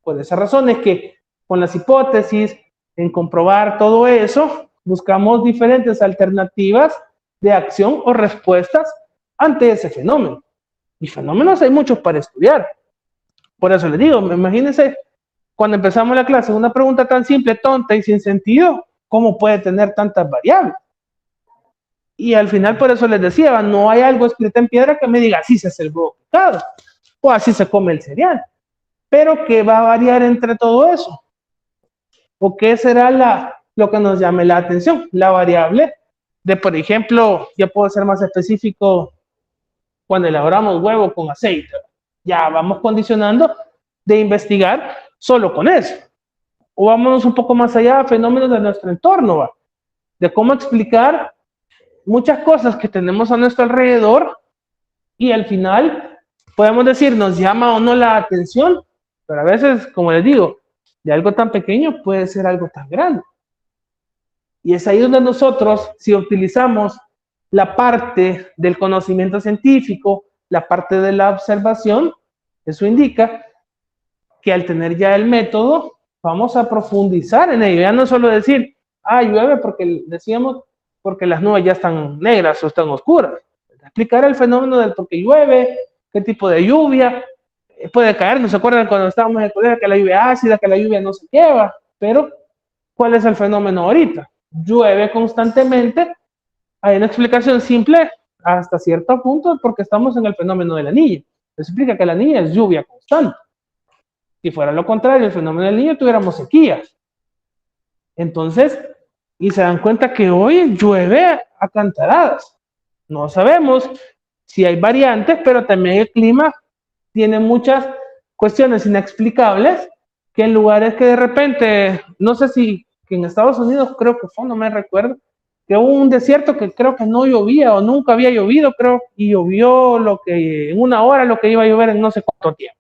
[SPEAKER 1] Por esa razón es que con las hipótesis, en comprobar todo eso, buscamos diferentes alternativas de acción o respuestas ante ese fenómeno. Y fenómenos hay muchos para estudiar. Por eso les digo, imagínense, cuando empezamos la clase, una pregunta tan simple, tonta y sin sentido, ¿cómo puede tener tantas variables? Y al final, por eso les decía, no hay algo escrito en piedra que me diga así se hace el huevo picado o así se come el cereal. Pero ¿qué va a variar entre todo eso? ¿O qué será lo que nos llame la atención? La variable de, por ejemplo, ya puedo ser más específico, cuando elaboramos huevo con aceite, ya vamos condicionando de investigar solo con eso. O vámonos un poco más allá a fenómenos de nuestro entorno, ¿va? De cómo explicar muchas cosas que tenemos a nuestro alrededor y al final podemos decir, nos llama o no la atención, pero a veces, como les digo, de algo tan pequeño puede ser algo tan grande. Y es ahí donde nosotros, si utilizamos la parte del conocimiento científico, la parte de la observación, eso indica que al tener ya el método, vamos a profundizar en ello. Ya no solo decir, llueve porque decíamos, porque las nubes ya están negras o están oscuras. Explicar el fenómeno del por qué llueve, qué tipo de lluvia puede caer. ¿No se acuerdan cuando estábamos en el colegio que la lluvia ácida, que la lluvia no se lleva? Pero, ¿cuál es el fenómeno ahorita? Llueve constantemente. Hay una explicación simple hasta cierto punto porque estamos en el fenómeno de la niña. Eso explica que la niña es lluvia constante. Si fuera lo contrario, el fenómeno del niño, tuviéramos sequías. Entonces, y se dan cuenta que hoy llueve a cantaradas. No sabemos si hay variantes, pero también el clima tiene muchas cuestiones inexplicables que en lugares que de repente, no sé si que en Estados Unidos creo que fue, no me recuerdo, que hubo un desierto que creo que no llovía o nunca había llovido, creo, y llovió lo que en una hora lo que iba a llover en no sé cuánto tiempo.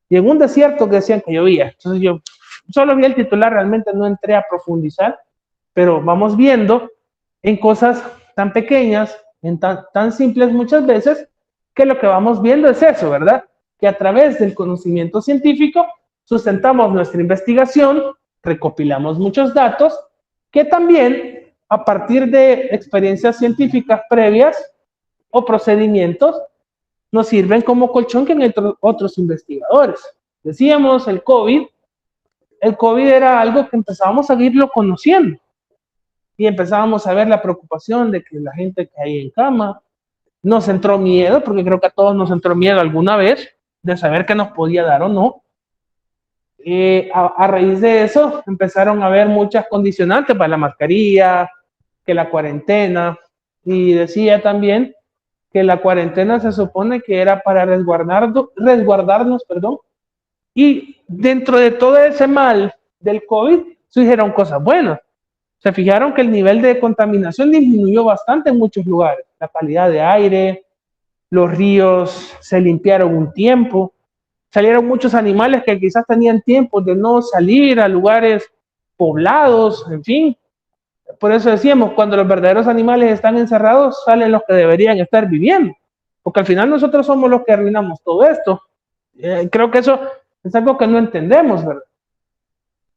[SPEAKER 1] Y en un desierto que decían que llovía. Entonces yo solo vi el titular, realmente no entré a profundizar, pero vamos viendo en cosas tan pequeñas, en tan simples muchas veces, que lo que vamos viendo es eso, ¿verdad? Que a través del conocimiento científico sustentamos nuestra investigación, recopilamos muchos datos, que también a partir de experiencias científicas previas o procedimientos nos sirven como colchón que en otros investigadores. Decíamos el COVID era algo que empezábamos a irlo conociendo y empezábamos a ver la preocupación de que la gente caía en cama. Nos entró miedo, porque creo que a todos nos entró miedo alguna vez de saber qué nos podía dar o no. A raíz de eso empezaron a haber muchas condicionantes para la mascarilla, que la cuarentena, y decía también que la cuarentena se supone que era para resguardarnos, y dentro de todo ese mal del COVID surgieron cosas buenas. Se fijaron que el nivel de contaminación disminuyó bastante en muchos lugares, la calidad de aire, los ríos se limpiaron un tiempo, salieron muchos animales que quizás tenían tiempo de no salir a lugares poblados, en fin. Por eso decíamos, cuando los verdaderos animales están encerrados, salen los que deberían estar viviendo, porque al final nosotros somos los que arruinamos todo esto. Creo que eso es algo que no entendemos, ¿verdad?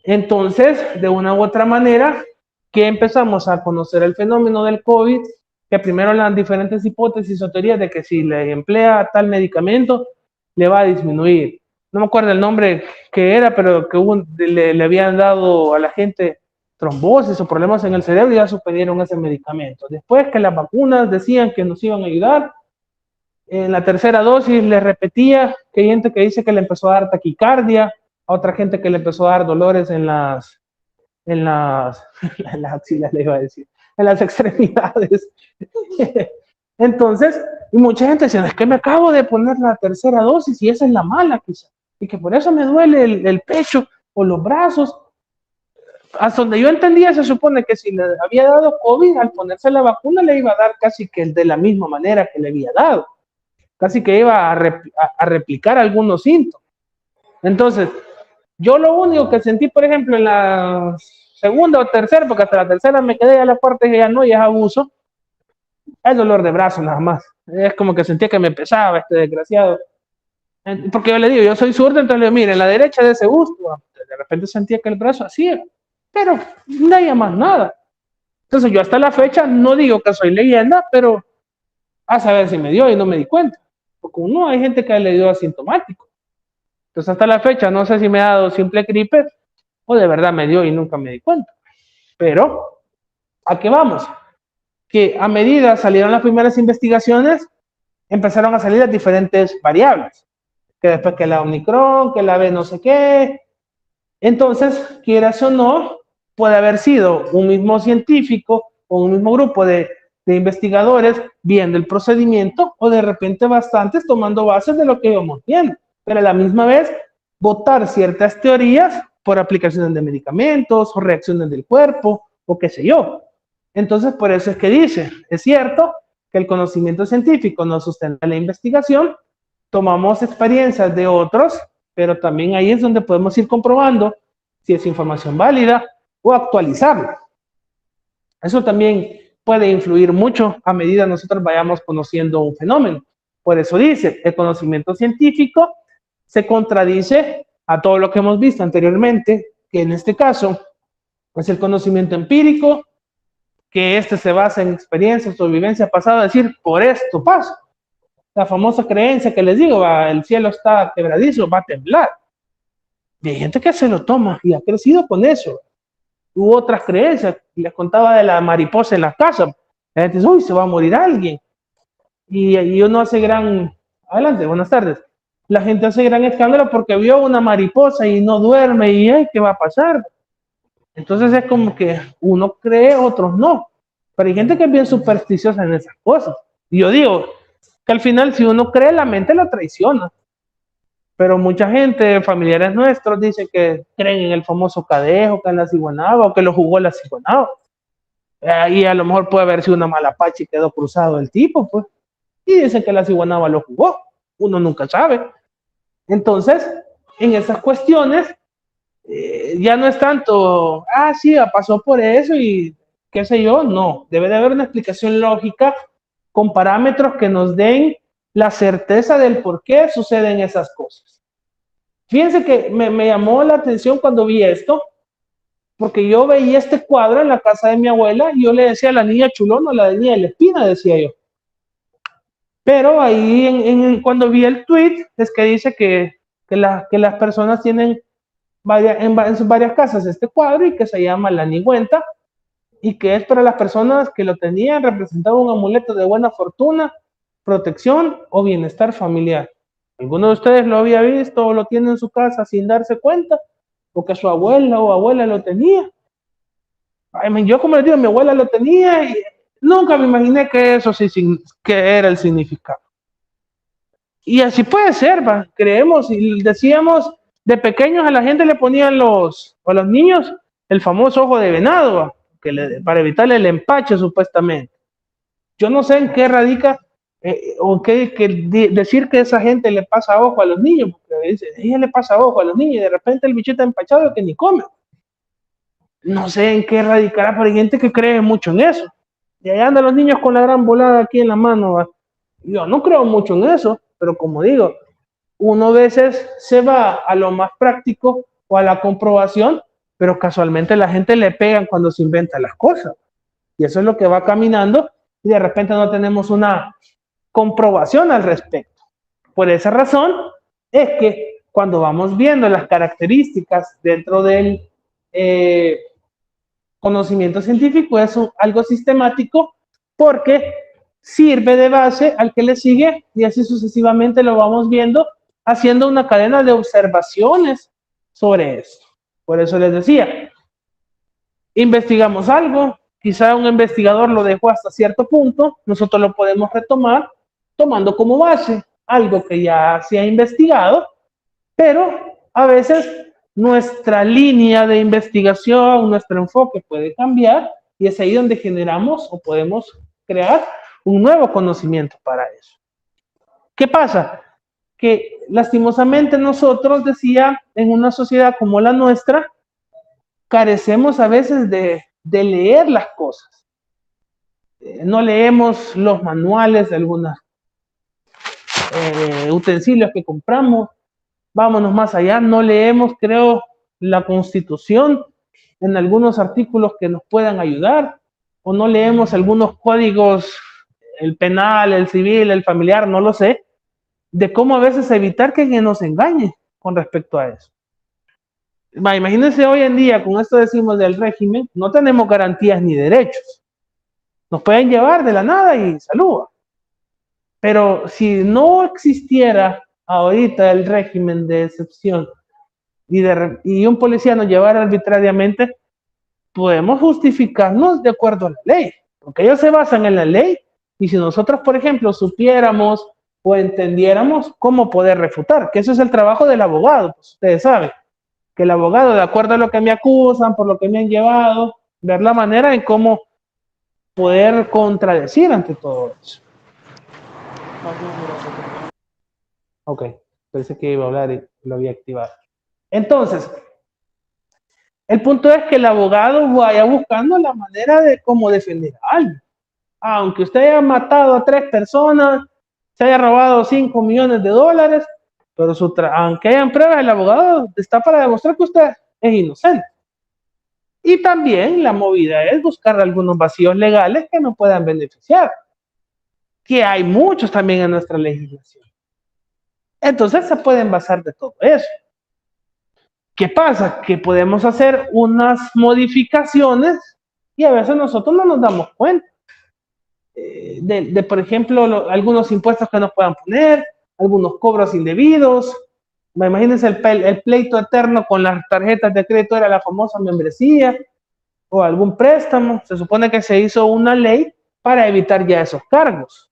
[SPEAKER 1] Entonces, de una u otra manera, que empezamos a conocer el fenómeno del COVID, que primero las diferentes hipótesis o teorías de que si le emplea tal medicamento, le va a disminuir. No me acuerdo el nombre que era, pero que le habían dado a la gente trombosis o problemas en el cerebro y ya suspendieron ese medicamento. Después que las vacunas decían que nos iban a ayudar, en la tercera dosis les repetía que hay gente que dice que le empezó a dar taquicardia, a otra gente que le empezó a dar dolores en las axilas, le iba a decir, en las extremidades. Entonces, y mucha gente dice, es que me acabo de poner la tercera dosis y esa es la mala quizá, y que por eso me duele el pecho o los brazos. Hasta donde yo entendía, se supone que si le había dado COVID, al ponerse la vacuna le iba a dar casi que de la misma manera que le había dado, casi que iba a replicar algunos síntomas. Entonces, yo lo único que sentí, por ejemplo, en la segunda o tercera, porque hasta la tercera me quedé a la parte que ya no, ya es abuso, es dolor de brazo nada más. Es como que sentía que me pesaba este desgraciado. Porque yo le digo, yo soy zurdo, entonces le digo, mire, en la derecha de ese gusto, de repente sentía que el brazo hacía, pero no había más nada. Entonces yo hasta la fecha no digo que soy leyenda, pero a saber si me dio y no me di cuenta. Porque uno, hay gente que le dio asintomático. Entonces hasta la fecha no sé si me ha dado simple gripe o de verdad me dio y nunca me di cuenta. Pero, ¿a qué vamos? Que a medida salieron las primeras investigaciones, empezaron a salir las diferentes variables. Que después que la Omicron, que la B no sé qué. Entonces, quieras o no, puede haber sido un mismo científico o un mismo grupo de investigadores viendo el procedimiento o de repente bastantes tomando bases de lo que íbamos viendo. Pero a la misma vez, votar ciertas teorías por aplicaciones de medicamentos o reacciones del cuerpo o qué sé yo. Entonces, por eso es que dice, es cierto que el conocimiento científico nos sustenta la investigación, tomamos experiencias de otros, pero también ahí es donde podemos ir comprobando si es información válida o actualizarla. Eso también puede influir mucho a medida que nosotros vayamos conociendo un fenómeno. Por eso dice, el conocimiento científico se contradice a todo lo que hemos visto anteriormente, que en este caso es el conocimiento empírico, que se basa en experiencias o vivencia pasada, es decir, por esto pasa. La famosa creencia que les digo, el cielo está quebradizo, va a temblar. Y hay gente que se lo toma y ha crecido con eso. Hubo otras creencias, les contaba de la mariposa en la casa. La gente dice, uy, se va a morir alguien. Y uno hace adelante, buenas tardes. La gente hace gran escándalo porque vio una mariposa y no duerme y, ay, ¿qué va a pasar? Entonces es como que uno cree, otros no. Pero hay gente que es bien supersticiosa en esas cosas. Y yo digo que al final, si uno cree, la mente lo traiciona. Pero mucha gente, familiares nuestros, dicen que creen en el famoso cadejo, que en la ciguanaba o que lo jugó la ciguanaba. Y a lo mejor puede haber sido una mala pacha y quedó cruzado el tipo, pues. Y dicen que la ciguanaba lo jugó. Uno nunca sabe. Entonces, en esas cuestiones, ya no es tanto, sí, pasó por eso y qué sé yo, no. Debe de haber una explicación lógica con parámetros que nos den la certeza del por qué suceden esas cosas. Fíjense que me llamó la atención cuando vi esto, porque yo veía este cuadro en la casa de mi abuela y yo le decía a la niña Chulón o la niña de la Espina, decía yo. Pero ahí cuando vi el tweet es que dice que las personas tienen en sus varias casas este cuadro y que se llama la Nigüenta y que es para las personas que lo tenían, representaba un amuleto de buena fortuna, protección o bienestar familiar. ¿Alguno de ustedes lo había visto o lo tiene en su casa sin darse cuenta? ¿O que su abuela o abuela lo tenía? Yo, como les digo, mi abuela lo tenía y nunca me imaginé que eso sí, que era el significado. Y así puede ser, ¿va? Creemos y decíamos, de pequeños a la gente le ponían a los niños el famoso ojo de venado, ¿va? Para evitarle el empache supuestamente. Yo no sé en qué radica o qué decir que esa gente le pasa ojo a los niños, porque dice, ella le pasa ojo a los niños y de repente el bichito empachado que ni come. No sé en qué radicará, pero hay gente que cree mucho en eso. Y allá andan los niños con la gran volada aquí en la mano, ¿va? Yo no creo mucho en eso, pero como digo, uno a veces se va a lo más práctico o a la comprobación, pero casualmente la gente le pega cuando se inventa las cosas. Y eso es lo que va caminando y de repente no tenemos una comprobación al respecto. Por esa razón es que cuando vamos viendo las características dentro del conocimiento científico es algo sistemático porque sirve de base al que le sigue y así sucesivamente lo vamos viendo haciendo una cadena de observaciones sobre esto. Por eso les decía, investigamos algo, quizá un investigador lo dejó hasta cierto punto, nosotros lo podemos retomar tomando como base algo que ya se ha investigado, pero a veces nuestra línea de investigación, nuestro enfoque puede cambiar y es ahí donde generamos o podemos crear un nuevo conocimiento para eso. ¿Qué pasa? Que lastimosamente nosotros, decía, en una sociedad como la nuestra, carecemos a veces de leer las cosas. No leemos los manuales de algunos utensilios que compramos. Vámonos más allá, no leemos, creo, la Constitución en algunos artículos que nos puedan ayudar, o no leemos algunos códigos, el penal, el civil, el familiar, no lo sé, de cómo a veces evitar que nos engañe con respecto a eso. Imagínense hoy en día, con esto decimos del régimen, no tenemos garantías ni derechos. Nos pueden llevar de la nada y saluda. Pero si no existiera ahorita el régimen de excepción y un policía nos llevara arbitrariamente, podemos justificarnos de acuerdo a la ley, porque ellos se basan en la ley y si nosotros, por ejemplo, supiéramos o entendiéramos cómo poder refutar, que eso es el trabajo del abogado, pues ustedes saben, que el abogado, de acuerdo a lo que me acusan, por lo que me han llevado, ver la manera en cómo poder contradecir ante todo eso. Ok, pensé que iba a hablar y lo había activado. Entonces, el punto es que el abogado vaya buscando la manera de cómo defender a alguien. Aunque usted haya matado a 3 personas, se haya robado $5 millones, pero aunque hayan pruebas, el abogado está para demostrar que usted es inocente. Y también la movida es buscar algunos vacíos legales que nos puedan beneficiar, que hay muchos también en nuestra legislación. Entonces se pueden basar de todo eso. ¿Qué pasa? Que podemos hacer unas modificaciones y a veces nosotros no nos damos cuenta por ejemplo, algunos impuestos que nos puedan poner, algunos cobros indebidos, Imagínense el pleito eterno con las tarjetas de crédito, era la famosa membresía o algún préstamo. Se supone que se hizo una ley para evitar ya esos cargos.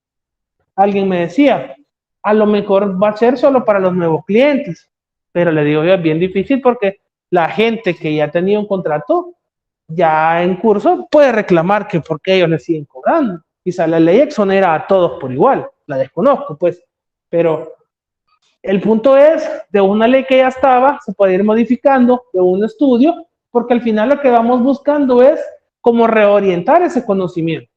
[SPEAKER 1] Alguien me decía, a lo mejor va a ser solo para los nuevos clientes, pero le digo yo, es bien difícil porque la gente que ya tenía un contrato ya en curso puede reclamar que por qué ellos le siguen cobrando. Quizá la ley exonera a todos por igual, la desconozco pues, pero el punto es, de una ley que ya estaba, se puede ir modificando, de un estudio, porque al final lo que vamos buscando es cómo reorientar ese conocimiento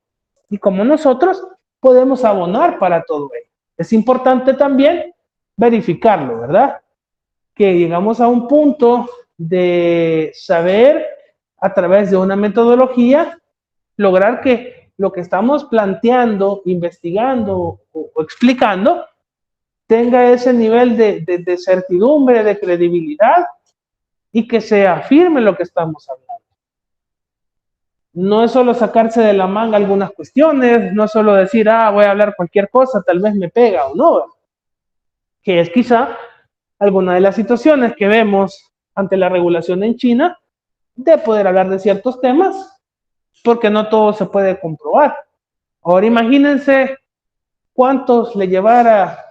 [SPEAKER 1] y cómo nosotros podemos abonar para todo ello. Es importante también verificarlo, ¿verdad? Que llegamos a un punto de saber a través de una metodología lograr que lo que estamos planteando, investigando o explicando tenga ese nivel de certidumbre, de credibilidad y que se afirme lo que estamos hablando. No es solo sacarse de la manga algunas cuestiones, no es solo decir, voy a hablar cualquier cosa, tal vez me pega o no, que es quizá alguna de las situaciones que vemos ante la regulación en China de poder hablar de ciertos temas, porque no todo se puede comprobar. Ahora imagínense cuántos le llevara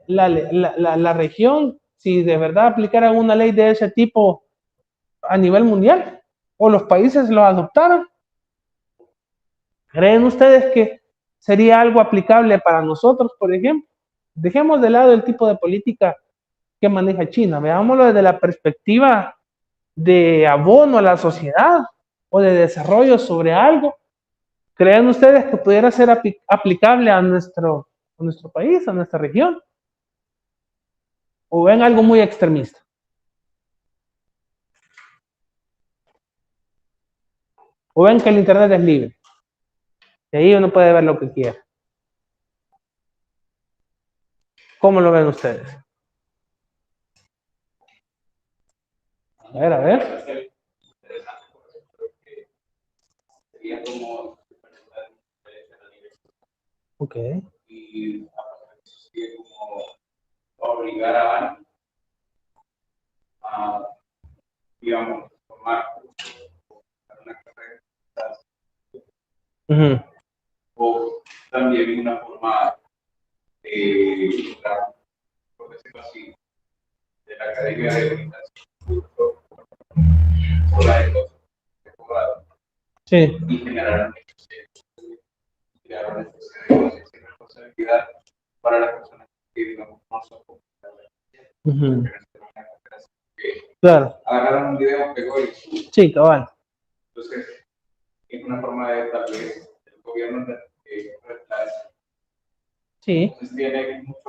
[SPEAKER 1] la región si de verdad aplicaran una ley de ese tipo a nivel mundial o los países lo adoptaran. ¿Creen ustedes que sería algo aplicable para nosotros, por ejemplo? Dejemos de lado el tipo de política que maneja China, veámoslo desde la perspectiva de abono a la sociedad o de desarrollo sobre algo. ¿Creen ustedes que pudiera ser aplicable a nuestro país, a nuestra región? ¿O ven algo muy extremista? ¿O ven que el internet es libre? Y ahí uno puede ver lo que quiera. ¿Cómo lo ven ustedes? A ver.
[SPEAKER 4] Sería como
[SPEAKER 1] Ok.
[SPEAKER 4] y sería como obligar a digamos, formar una carrera. O también una forma por decirlo así, de la academia de orientación o la de cosas de cobrado.
[SPEAKER 1] Sí.
[SPEAKER 4] Y generar una especie de responsabilidad para las personas que digamos no son
[SPEAKER 1] Claro.
[SPEAKER 4] agarraron un video, pegó y
[SPEAKER 1] sí, cabal.
[SPEAKER 4] Entonces, es una forma de tal vez el gobierno
[SPEAKER 1] sí.
[SPEAKER 4] Entonces tiene mucho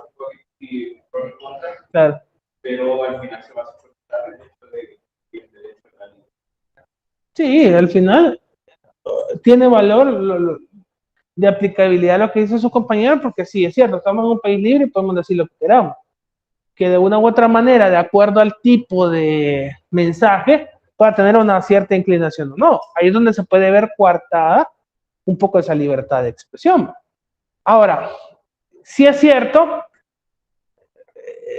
[SPEAKER 4] y contra,
[SPEAKER 1] claro.
[SPEAKER 4] Pero al final se va a soportar el hecho de la libertad.
[SPEAKER 1] Sí, al final tiene valor de aplicabilidad lo que dice su compañero, porque sí, es cierto, estamos en un país libre y podemos decir lo que queramos. Que de una u otra manera, de acuerdo al tipo de mensaje, pueda tener una cierta inclinación o no. Ahí es donde se puede ver coartada un poco esa libertad de expresión. Ahora, sí es cierto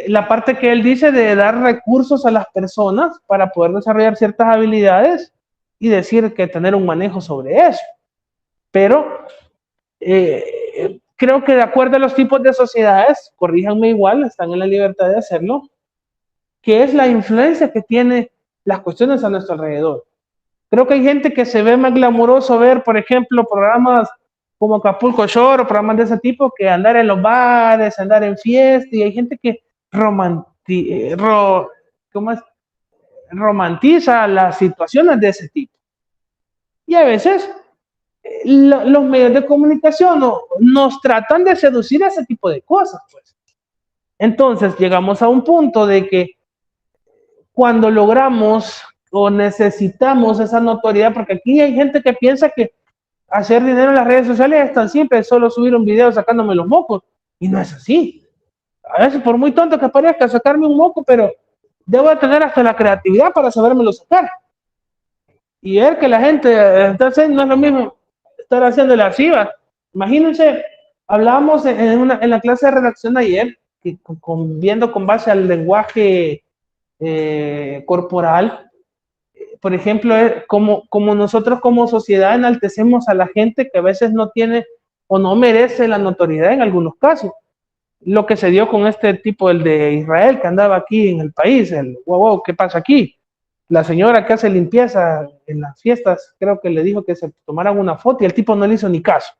[SPEAKER 1] la parte que él dice de dar recursos a las personas para poder desarrollar ciertas habilidades y decir que tener un manejo sobre eso. Pero creo que de acuerdo a los tipos de sociedades, corríjanme igual, están en la libertad de hacerlo, que es la influencia que tiene las cuestiones a nuestro alrededor. Creo que hay gente que se ve más glamuroso ver, por ejemplo, programas como Acapulco Shore o programas de ese tipo que andar en los bares, andar en fiestas, y hay gente que romantiza las situaciones de ese tipo. Y a veces los medios de comunicación nos tratan de seducir a ese tipo de cosas, pues. Entonces llegamos a un punto de que cuando logramos o necesitamos esa notoriedad, porque aquí hay gente que piensa que hacer dinero en las redes sociales es tan simple, es solo subir un video sacándome los mocos, y no es así. A veces, por muy tonto que parezca, sacarme un moco, pero debo de tener hasta la creatividad para sabérmelo sacar. Y ver que la gente, entonces no es lo mismo estar haciendo la archiva. Imagínense, hablábamos en la clase de redacción ayer viendo con base al lenguaje corporal, por ejemplo, como nosotros como sociedad enaltecemos a la gente que a veces no tiene o no merece la notoriedad en algunos casos. Lo que se dio con este tipo, el de Israel, que andaba aquí en el país, el wow, ¿qué pasa aquí? La señora que hace limpieza en las fiestas, creo que le dijo que se tomaran una foto y el tipo no le hizo ni caso.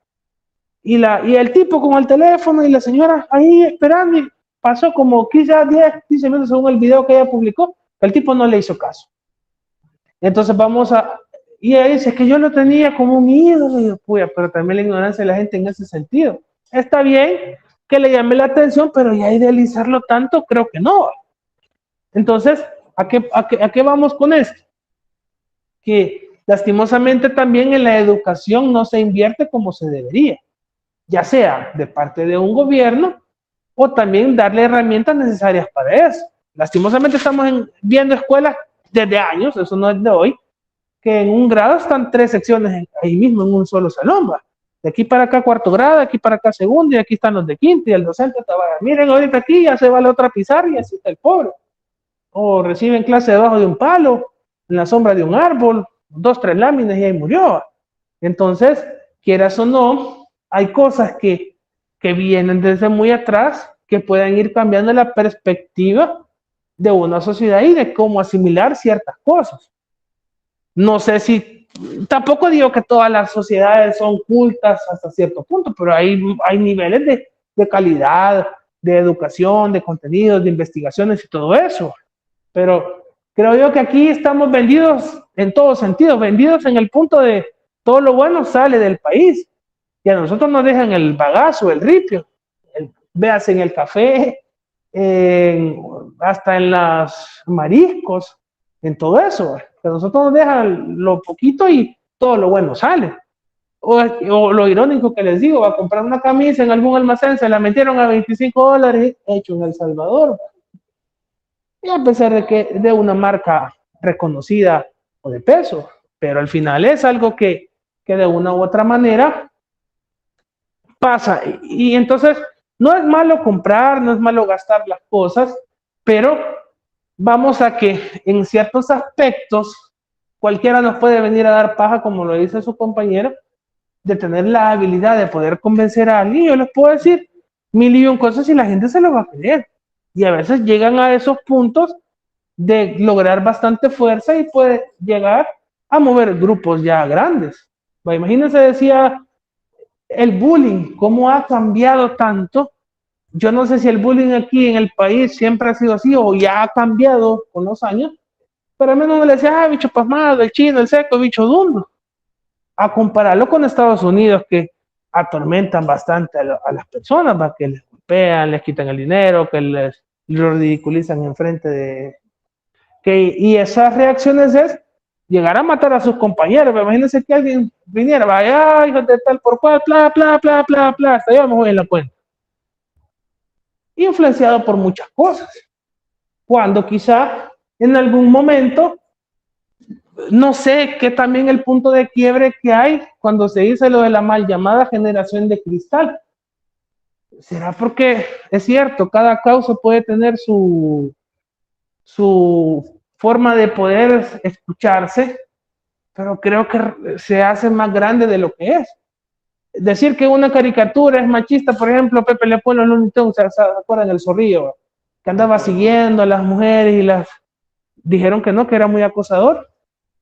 [SPEAKER 1] Y el tipo con el teléfono y la señora ahí esperando y pasó como quizás 10, 15 minutos según el video que ella publicó, el tipo no le hizo caso. Entonces y ella dice, es que yo lo tenía como un ídolo, y yo, puya, pero también la ignorancia de la gente en ese sentido. Está bien que le llame la atención, pero ya idealizarlo tanto, creo que no. Entonces, ¿a qué vamos con esto? Que lastimosamente también en la educación no se invierte como se debería, ya sea de parte de un gobierno o también darle herramientas necesarias para eso. Lastimosamente estamos viendo escuelas desde años, eso no es de hoy, que en un grado están 3 secciones ahí mismo en un solo salón, ¿va? De aquí para acá cuarto grado, de aquí para acá segundo, y aquí están los de quinto, y el docente estaba, miren, ahorita aquí ya se va la otra pizarra y así está el pobre. O reciben clase debajo de un palo, en la sombra de un árbol, 2, 3 láminas y ahí murió. Entonces, quieras o no, hay cosas que vienen desde muy atrás que pueden ir cambiando la perspectiva de una sociedad y de cómo asimilar ciertas cosas. No sé si, tampoco digo que todas las sociedades son cultas hasta cierto punto, pero hay niveles de calidad, de educación, de contenidos, de investigaciones y todo eso. Pero creo yo que aquí estamos vendidos en todo sentido, vendidos en el punto de todo lo bueno sale del país y a nosotros nos dejan el bagazo, el ripio, veas en el café, hasta en los mariscos, en todo eso, que a nosotros nos dejan lo poquito y todo lo bueno sale. O lo irónico que les digo, va a comprar una camisa en algún almacén, se la metieron a $25, hecho en El Salvador. Y a pesar de que de una marca reconocida o de peso, pero al final es algo que de una u otra manera pasa. Y entonces no es malo comprar, no es malo gastar las cosas, pero vamos a que en ciertos aspectos cualquiera nos puede venir a dar paja, como lo dice su compañero, de tener la habilidad de poder convencer a alguien. Yo les puedo decir 1.000.000 cosas y la gente se lo va a creer. Y a veces llegan a esos puntos de lograr bastante fuerza y puede llegar a mover grupos ya grandes. Imagínense, decía, el bullying, cómo ha cambiado tanto. Yo no sé si el bullying aquí en el país siempre ha sido así o ya ha cambiado con los años, pero al menos no le decía, bicho pasmado, el chino, el seco, bicho dundo. A compararlo con Estados Unidos, que atormentan bastante a las personas, ¿va? Que les golpean, les quitan el dinero, que les ridiculizan enfrente de... y esas reacciones es llegar a matar a sus compañeros. Imagínense que alguien viniera, vaya, hijo de tal por cual, bla, bla, bla, bla, bla, hasta yo me voy en la cuenta. Influenciado por muchas cosas. Cuando quizá en algún momento, no sé qué también el punto de quiebre que hay cuando se dice lo de la mal llamada generación de cristal. ¿Será porque es cierto, cada causa puede tener su forma de poder escucharse, pero creo que se hace más grande de lo que es? Decir que una caricatura es machista, por ejemplo, Pepe Le Pew en los Looney Tunes, ¿se acuerdan? El zorrillo, que andaba siguiendo a las mujeres y las dijeron que no, que era muy acosador,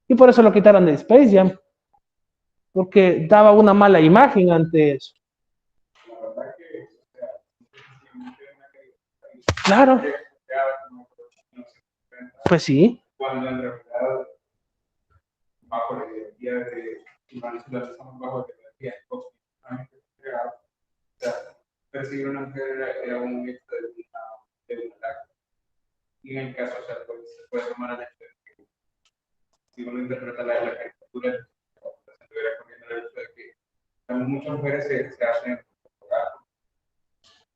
[SPEAKER 1] y por eso lo quitaron de Space Jam, porque daba una mala imagen ante eso. Claro. Pues sí.
[SPEAKER 4] Cuando en realidad, bajo la ideología de humanizar estamos bajo la ideología o sea, percibir una mujer era un hecho de un acto. Y en el caso, o sea, pues, se puede tomar el hecho de que si uno interpreta la caricatura, se estuviera comiendo el hecho de que muchas mujeres se hacen.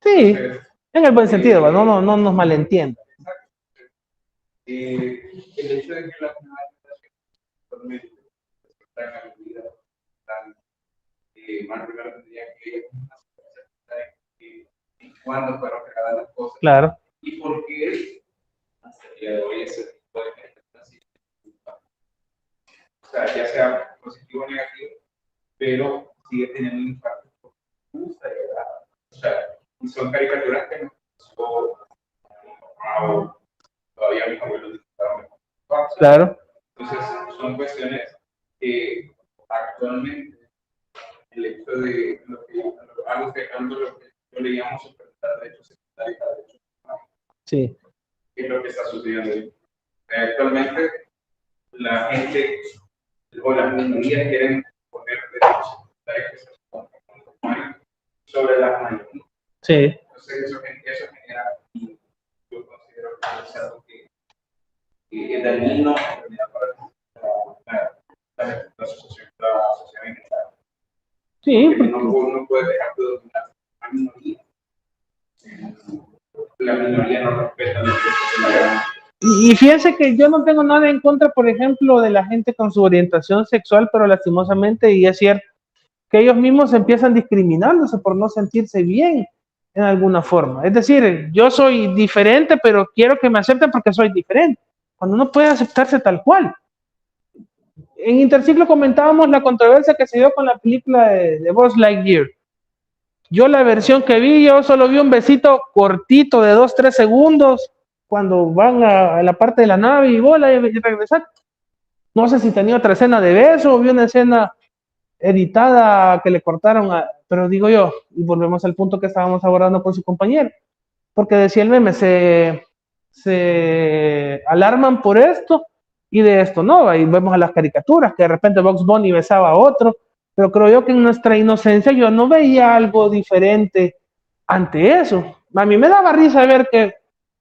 [SPEAKER 1] Sí,
[SPEAKER 4] entonces,
[SPEAKER 1] en el buen sentido, no nos malentiendan.
[SPEAKER 4] El hecho de que la nueva generación están en la vida, están más primero tendría que ir y cuándo fueron creadas las cosas. cosas.
[SPEAKER 1] Claro.
[SPEAKER 4] Y por qué hasta el día de hoy ese tipo de gente así, o sea, ya sea positivo o negativo, pero sigue teniendo un impacto porque gusta y verdad. O sea, y son caricaturas que no todavía mis abuelos disfrutaban.
[SPEAKER 1] Claro.
[SPEAKER 4] Entonces, son cuestiones que actualmente el hecho de algo que lo leíamos superar derechos secundarios a derechos humanos,
[SPEAKER 1] Sí.
[SPEAKER 4] es lo que está sucediendo. Actualmente, la gente o las minorías quieren poner derechos secundarios que se suponen sobre las mayorías.
[SPEAKER 1] Sí.
[SPEAKER 4] Entonces, eso genera, y yo considero que es algo que es dañino para la sociedad en general.
[SPEAKER 1] Sí.
[SPEAKER 4] Porque no puede dejar de dominar a la minoría. La minoría no respeta los derechos de la gran.
[SPEAKER 1] Y fíjense que yo no tengo nada en contra, por ejemplo, de la gente con su orientación sexual, pero lastimosamente, y es cierto, que ellos mismos empiezan discriminándose por no sentirse bien en alguna forma. Es decir, yo soy diferente, pero quiero que me acepten porque soy diferente, cuando uno puede aceptarse tal cual. En Interciclo comentábamos la controversia que se dio con la película de Buzz Lightyear. Yo la versión que vi, yo solo vi un besito cortito de 2-3 segundos cuando van a la parte de la nave y bola y regresan. No sé si tenía otra escena de beso o vi una escena editada que le cortaron, pero digo yo, y volvemos al punto que estábamos abordando con su compañero, porque decía el meme, se alarman por esto y de esto no, ahí vemos a las caricaturas, que de repente Bugs Bunny besaba a otro, pero creo yo que en nuestra inocencia yo no veía algo diferente ante eso. A mí me daba risa ver que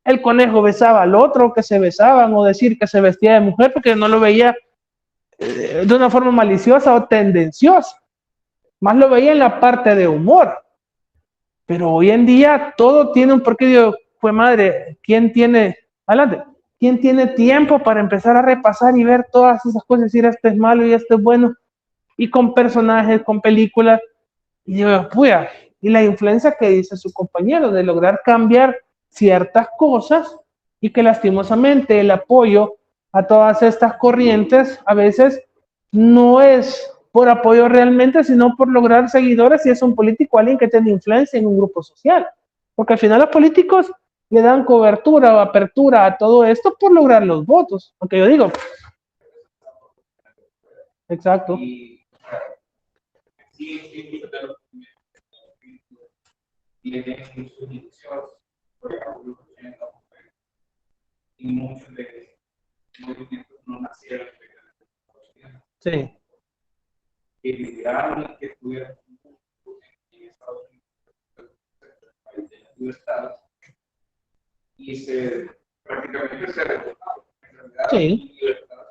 [SPEAKER 1] el conejo besaba al otro, que se besaban, o decir que se vestía de mujer, porque no lo veía de una forma maliciosa o tendenciosa. Más lo veía en la parte de humor. Pero hoy en día todo tiene un porqué. Digo, pues madre, ¿quién tiene tiempo para empezar a repasar y ver todas esas cosas, decir este es malo y este es bueno? Y con personajes, con películas. Y yo, puya, y la influencia que dice su compañero de lograr cambiar ciertas cosas y que lastimosamente el apoyo a todas estas corrientes a veces no es por apoyo realmente, sino por lograr seguidores si es un político, alguien que tiene influencia en un grupo social. Porque al final los políticos le dan cobertura o apertura a todo esto por lograr los votos. Aunque yo digo, exacto.
[SPEAKER 4] Y muchos de movimientos no nacieron
[SPEAKER 1] Sí.
[SPEAKER 4] que lideraron que tuvieron en Estados Unidos, el país de las libertades, y prácticamente se retornaron. En realidad,
[SPEAKER 1] Sí.
[SPEAKER 4] libertad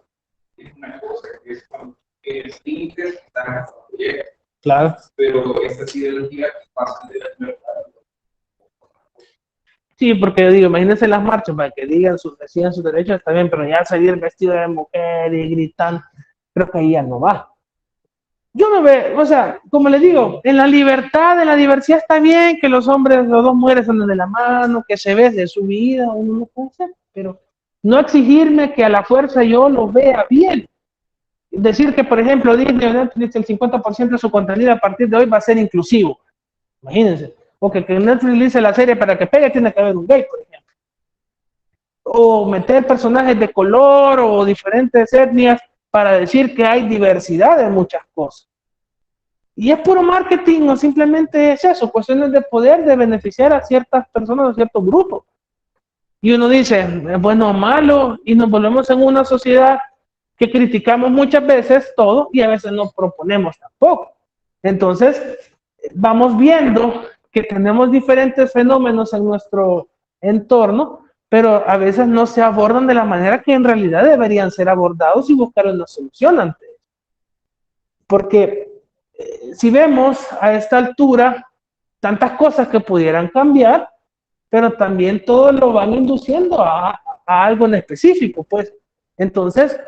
[SPEAKER 4] es una cosa que es como que los límites están hasta donde llegan.
[SPEAKER 1] Claro.
[SPEAKER 4] Pero estas ideologías pasan de las libertades.
[SPEAKER 1] Sí, porque yo digo, imagínense las marchas para que decidan sus derechos, está bien, pero ya salir vestido de mujer y gritando, creo que ahí ya no va. Yo no veo, o sea, como les digo, en la libertad, en la diversidad está bien que los hombres, los dos mujeres anden de la mano, que se besen su vida, uno no puede hacer, pero no exigirme que a la fuerza yo lo vea bien. Decir que, por ejemplo, Disney o Netflix, el 50% de su contenido a partir de hoy va a ser inclusivo. Imagínense. O que Netflix dice la serie para que pegue tiene que haber un gay, por ejemplo. O meter personajes de color o diferentes etnias para decir que hay diversidad de muchas cosas. Y es puro marketing o simplemente es eso, cuestiones de poder, de beneficiar a ciertas personas o ciertos grupos. Y uno dice, es bueno o malo, y nos volvemos en una sociedad que criticamos muchas veces todo y a veces no proponemos tampoco. Entonces, vamos viendo que tenemos diferentes fenómenos en nuestro entorno, pero a veces no se abordan de la manera que en realidad deberían ser abordados y buscar una solución ante eso. Porque si vemos a esta altura tantas cosas que pudieran cambiar, pero también todo lo van induciendo a algo en específico, pues. Entonces,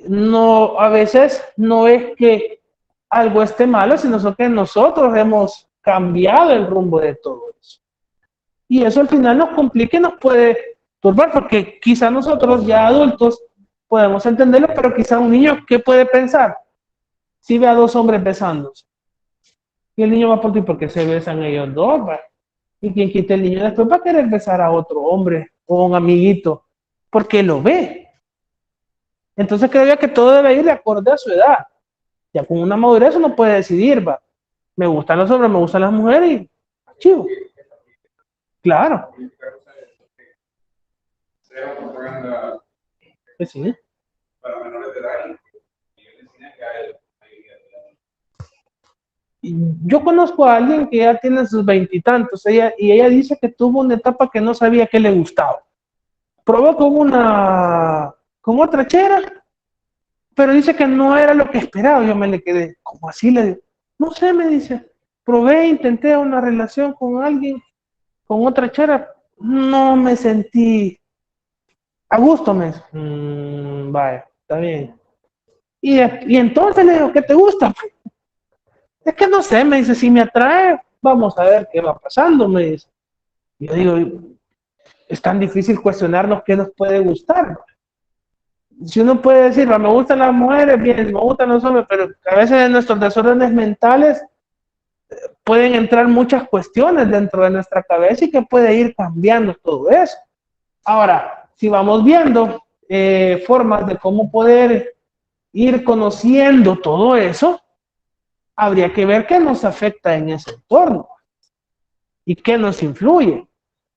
[SPEAKER 1] no, a veces no es que algo esté malo, sino que nosotros hemos cambiado el rumbo de todo eso. Y eso al final nos complica y nos puede turbar, porque quizá nosotros ya adultos podemos entenderlo, pero quizá un niño, ¿qué puede pensar? Si ve a dos hombres besándose, y el niño va por ti porque se besan ellos dos, ¿va? Y quien quita el niño después va a querer besar a otro hombre o a un amiguito, porque lo ve. Entonces creo yo que todo debe ir de acorde a su edad. Ya con una madurez uno puede decidir, va, me gustan los hombres, me gustan las mujeres y chivo. Claro.
[SPEAKER 4] Sea propaganda
[SPEAKER 1] Pues sí.
[SPEAKER 4] para menores de edad y yo le enseñé que hay
[SPEAKER 1] Yo conozco a alguien que ya tiene sus veintitantos, y ella dice que tuvo una etapa que no sabía qué le gustaba. Probó con otra chera, pero dice que no era lo que esperaba. Yo me le quedé, como así le digo, no sé, me dice, probé, intenté una relación con alguien, con otra chera, no me sentí a gusto, me dice. Vaya, está bien. Y entonces le digo, ¿qué te gusta? Es que no sé, me dice, si me atrae, vamos a ver qué va pasando, me dice. Y yo digo, es tan difícil cuestionarnos qué nos puede gustar. Si uno puede decir, me gustan las mujeres, bien, me gustan los hombres, pero a veces en nuestros desórdenes mentales pueden entrar muchas cuestiones dentro de nuestra cabeza y que puede ir cambiando todo eso. Ahora, si vamos viendo formas de cómo poder ir conociendo todo eso, habría que ver qué nos afecta en ese entorno y qué nos influye.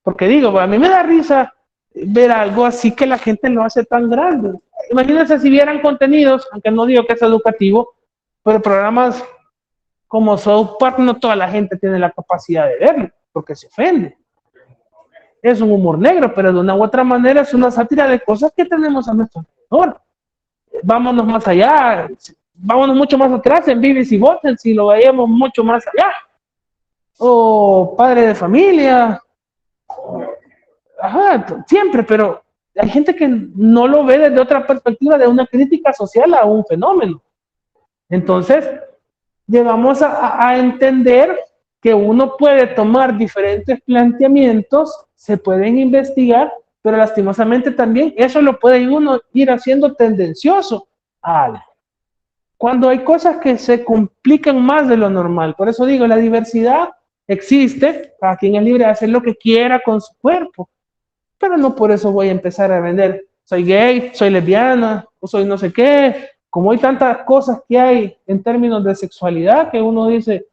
[SPEAKER 1] Porque digo, a mí me da risa ver algo así que la gente lo hace tan grande. Imagínense si vieran contenidos, aunque no digo que es educativo, pero programas como South Park, no toda la gente tiene la capacidad de verlo, porque se ofende. Es un humor negro, pero de una u otra manera es una sátira de cosas que tenemos a nuestro alrededor. Vámonos más allá, vámonos mucho más atrás en Vives y Botten, si lo veíamos mucho más allá. O Padre de Familia. Ajá, siempre, pero hay gente que no lo ve desde otra perspectiva, de una crítica social a un fenómeno. Entonces, llegamos a entender que uno puede tomar diferentes planteamientos, se pueden investigar, pero lastimosamente también eso lo puede uno ir haciendo tendencioso a algo. Cuando hay cosas que se complican más de lo normal, por eso digo, la diversidad existe, cada quien es libre de hacer lo que quiera con su cuerpo, pero no por eso voy a empezar a vender, soy gay, soy lesbiana, o soy no sé qué. Como hay tantas cosas que hay en términos de sexualidad que uno dice,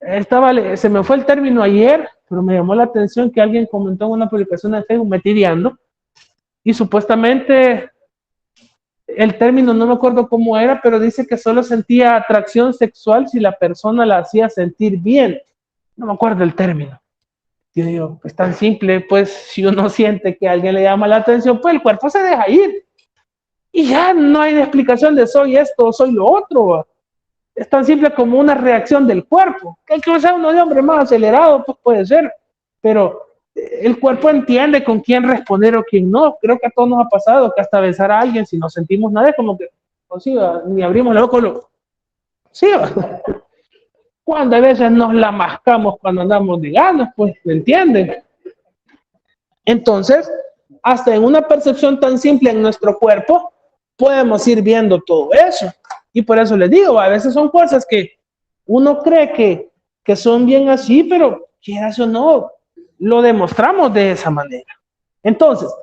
[SPEAKER 1] se me fue el término ayer, pero me llamó la atención que alguien comentó en una publicación de Facebook, metidiando, y supuestamente el término no me acuerdo cómo era, pero dice que solo sentía atracción sexual si la persona la hacía sentir bien. No me acuerdo el término. Yo digo, es tan simple, pues si uno siente que a alguien le llama la atención, pues el cuerpo se deja ir. Y ya no hay explicación de soy esto o soy lo otro. Es tan simple como una reacción del cuerpo. Que sea uno de hombre más acelerado, pues puede ser. Pero el cuerpo entiende con quién responder o quién no. Creo que a todos nos ha pasado que hasta besar a alguien, si no sentimos nada, es como que, pues sí, ni abrimos la boca. Sí, cuando a veces nos la mascamos cuando andamos de ganas, pues, ¿me entienden? Entonces, hasta en una percepción tan simple en nuestro cuerpo, podemos ir viendo todo eso. Y por eso les digo, a veces son cosas que uno cree que son bien así, pero quieras o no, lo demostramos de esa manera. Entonces,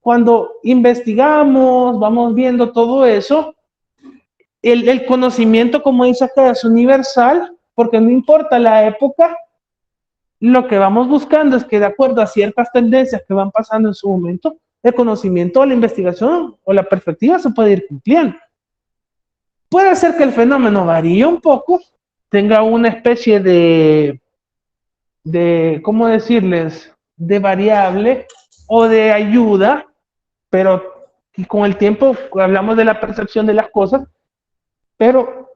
[SPEAKER 1] cuando investigamos, vamos viendo todo eso, el conocimiento, como dice acá, es universal, porque no importa la época, lo que vamos buscando es que de acuerdo a ciertas tendencias que van pasando en su momento, el conocimiento, la investigación o la perspectiva se puede ir cumpliendo. Puede ser que el fenómeno varíe un poco, tenga una especie de ¿cómo decirles?, de variable o de ayuda, pero con el tiempo hablamos de la percepción de las cosas, pero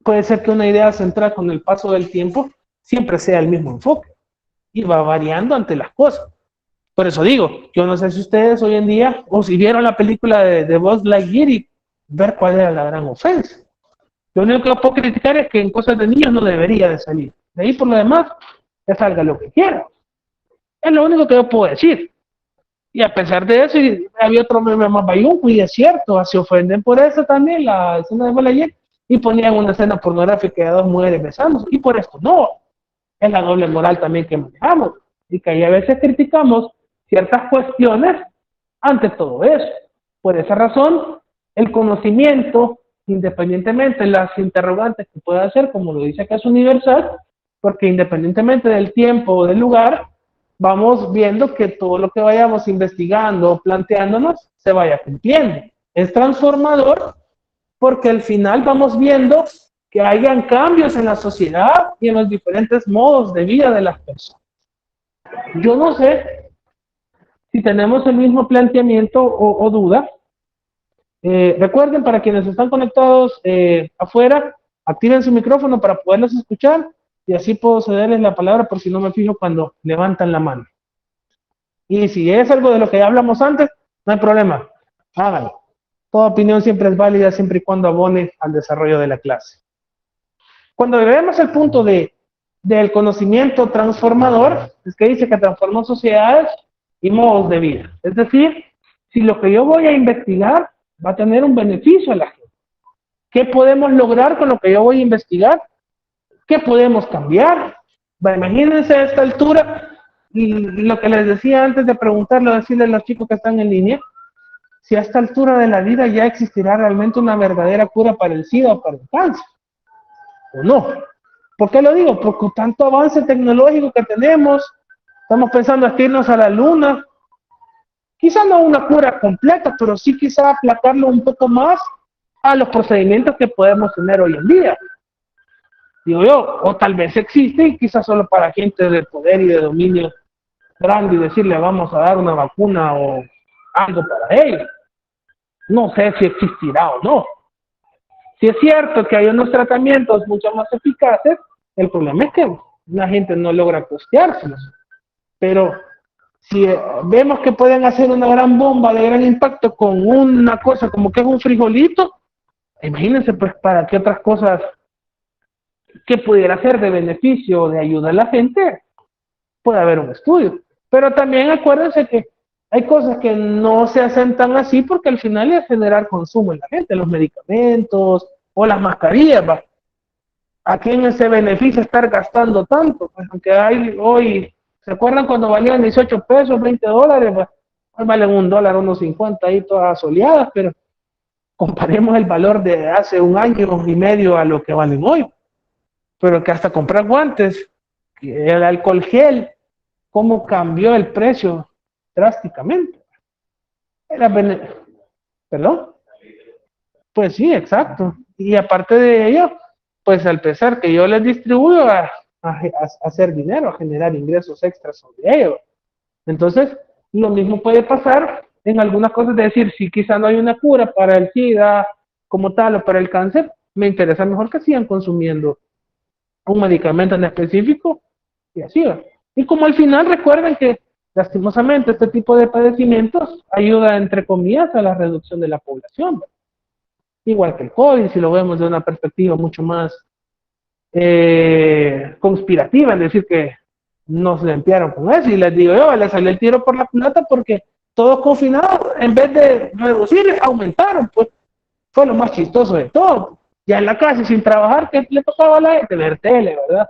[SPEAKER 1] puede ser que una idea central con el paso del tiempo siempre sea el mismo enfoque y va variando ante las cosas. Por eso digo, yo no sé si ustedes hoy en día, o si vieron la película de Buzz Lightyear y ver cuál era la gran ofensa. Lo único que puedo criticar es que en cosas de niños no debería de salir. De ahí por lo demás, que salga lo que quiera. Es lo único que yo puedo decir. Y a pesar de eso, había otro meme más bayunco, y es cierto, se ofenden por eso también, la escena de Balayer, y ponían una escena pornográfica de dos mujeres besándose, y por esto no. Es la doble moral también que manejamos, y que ahí a veces criticamos ciertas cuestiones ante todo eso. Por esa razón, el conocimiento, independientemente de las interrogantes que pueda hacer, como lo dice acá, es universal, porque independientemente del tiempo o del lugar, vamos viendo que todo lo que vayamos investigando, planteándonos, se vaya cumpliendo. Es transformador porque al final vamos viendo que hayan cambios en la sociedad y en los diferentes modos de vida de las personas. Yo no sé si tenemos el mismo planteamiento o duda. Recuerden, para quienes están conectados afuera, activen su micrófono para poderlos escuchar y así puedo cederles la palabra por si no me fijo cuando levantan la mano. Y si es algo de lo que ya hablamos antes, no hay problema, háganlo. Toda opinión siempre es válida siempre y cuando abone al desarrollo de la clase. Cuando vemos el punto del conocimiento transformador, es que dice que transforma sociedades y modos de vida. Es decir, si lo que yo voy a investigar va a tener un beneficio a la gente. ¿Qué podemos lograr con lo que yo voy a investigar? ¿Qué podemos cambiar? Imagínense a esta altura, lo que les decía antes de preguntarlo, decirle a los chicos que están en línea, si a esta altura de la vida ya existirá realmente una verdadera cura para el SIDA o para el cáncer, o no. ¿Por qué lo digo? Porque tanto avance tecnológico que tenemos, estamos pensando en irnos a la luna, quizá no una cura completa, pero sí quizá aplacarlo un poco más a los procedimientos que podemos tener hoy en día. Digo yo, o tal vez existe y quizás solo para gente de poder y de dominio grande y decirle vamos a dar una vacuna o algo para ellos. No sé si existirá o no. Si es cierto que hay unos tratamientos mucho más eficaces, el problema es que la gente no logra costeárselos. Pero si vemos que pueden hacer una gran bomba de gran impacto con una cosa como que es un frijolito, imagínense pues para qué otras cosas que pudiera ser de beneficio o de ayuda a la gente, puede haber un estudio. Pero también acuérdense que hay cosas que no se hacen tan así porque al final es generar consumo en la gente, los medicamentos o las mascarillas. ¿Va? ¿A quién se beneficia estar gastando tanto? Pues aunque hay hoy, ¿se acuerdan cuando valían 18 pesos, 20 dólares? Pues hoy valen $1, unos 50 ahí todas soleadas, pero comparemos el valor de hace un año y medio a lo que valen hoy. Pero que hasta comprar guantes, el alcohol gel, cómo cambió el precio drásticamente. ¿Perdón? Pues sí, exacto. Y aparte de ello, pues al pesar que yo les distribuyo a hacer dinero, a generar ingresos extras sobre ello. Entonces, lo mismo puede pasar en algunas cosas de decir, si quizá no hay una cura para el SIDA como tal o para el cáncer, me interesa mejor que sigan consumiendo un medicamento en específico y así va. Y como al final recuerden que lastimosamente este tipo de padecimientos ayuda entre comillas a la reducción de la población, ¿verdad? Igual que el COVID, si lo vemos de una perspectiva mucho más conspirativa, es decir que nos limpiaron con eso, y les digo yo, les salió el tiro por la culata porque todos confinados, en vez de reducir, aumentaron, pues fue lo más chistoso de todo. Ya en la casa sin trabajar, ¿qué le tocaba a la gente? Ver tele, ¿verdad?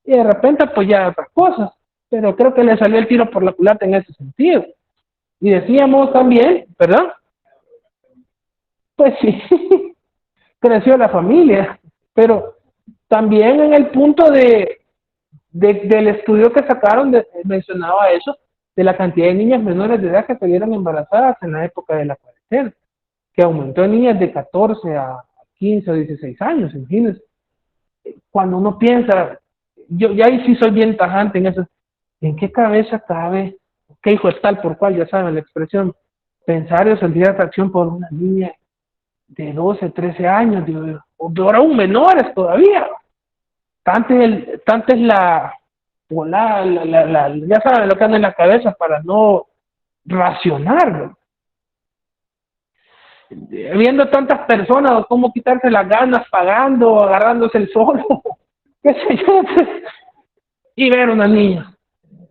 [SPEAKER 1] Y de repente pues ya otras cosas, pero creo que le salió el tiro por la culata en ese sentido. Y decíamos también, ¿verdad? Pues sí, creció la familia, pero también en el punto del estudio que sacaron, mencionaba eso, de la cantidad de niñas menores de edad que salieron embarazadas en la época de la cuarentena, que aumentó en niñas de 14 a 15 o 16 años, imagínense. Cuando uno piensa, yo ya ahí sí soy bien tajante en eso, ¿en qué cabeza cabe, qué hijo es tal por cual, ya saben la expresión, pensar o sentir atracción por una niña de 12, 13 años, digo, o peor aún menores todavía? Tanto es ya saben lo que anda en la cabeza para no racionarlo. Viendo tantas personas, cómo quitarse las ganas pagando, agarrándose el solo, qué sé yo, y ver una niña.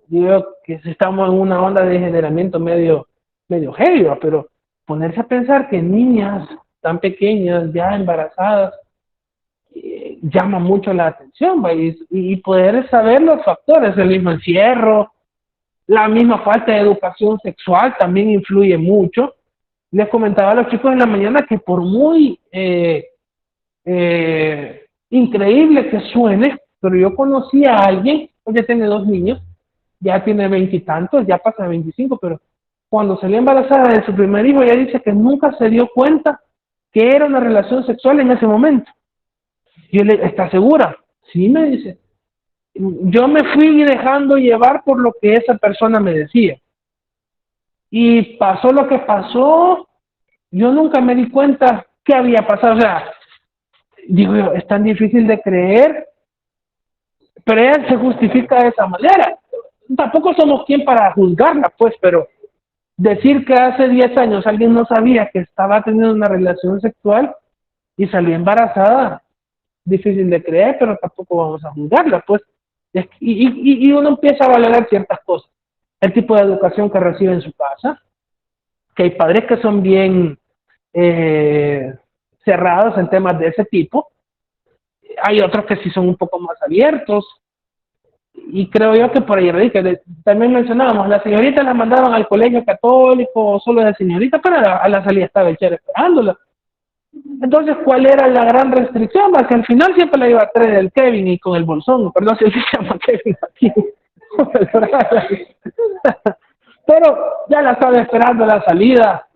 [SPEAKER 1] digo que si estamos en una onda de degeneramiento medio heavy, ¿va? Pero ponerse a pensar que niñas tan pequeñas, ya embarazadas, llama mucho la atención, ¿va? Y poder saber los factores, el mismo encierro, la misma falta de educación sexual también influye mucho. Les comentaba a los chicos en la mañana que por muy increíble que suene, pero yo conocí a alguien, ella tiene 2 niños, ya tiene 20 y tantos, ya pasa de 25, pero cuando salió embarazada de su primer hijo, ella dice que nunca se dio cuenta que era una relación sexual en ese momento. Y yo le ¿está segura? Sí, me dice. Yo me fui dejando llevar por lo que esa persona me decía. Y pasó lo que pasó, yo nunca me di cuenta qué había pasado. O sea, digo yo, es tan difícil de creer, pero ella se justifica de esa manera. Tampoco somos quien para juzgarla, pues, pero decir que hace 10 años alguien no sabía que estaba teniendo una relación sexual y salió embarazada, difícil de creer, pero tampoco vamos a juzgarla, pues. Y uno empieza a valorar ciertas cosas. El tipo de educación que recibe en su casa, que hay padres que son bien cerrados en temas de ese tipo, hay otros que sí son un poco más abiertos, y creo yo que por ahí radica. También mencionábamos, las señoritas las mandaban al colegio católico solo de señorita, pero a la salida estaba el chero esperándola. Entonces, ¿cuál era la gran restricción? Que al final siempre la iba a traer el Kevin y con el bolsón, perdón si él se llama Kevin aquí. Pero ya la estaba esperando a la salida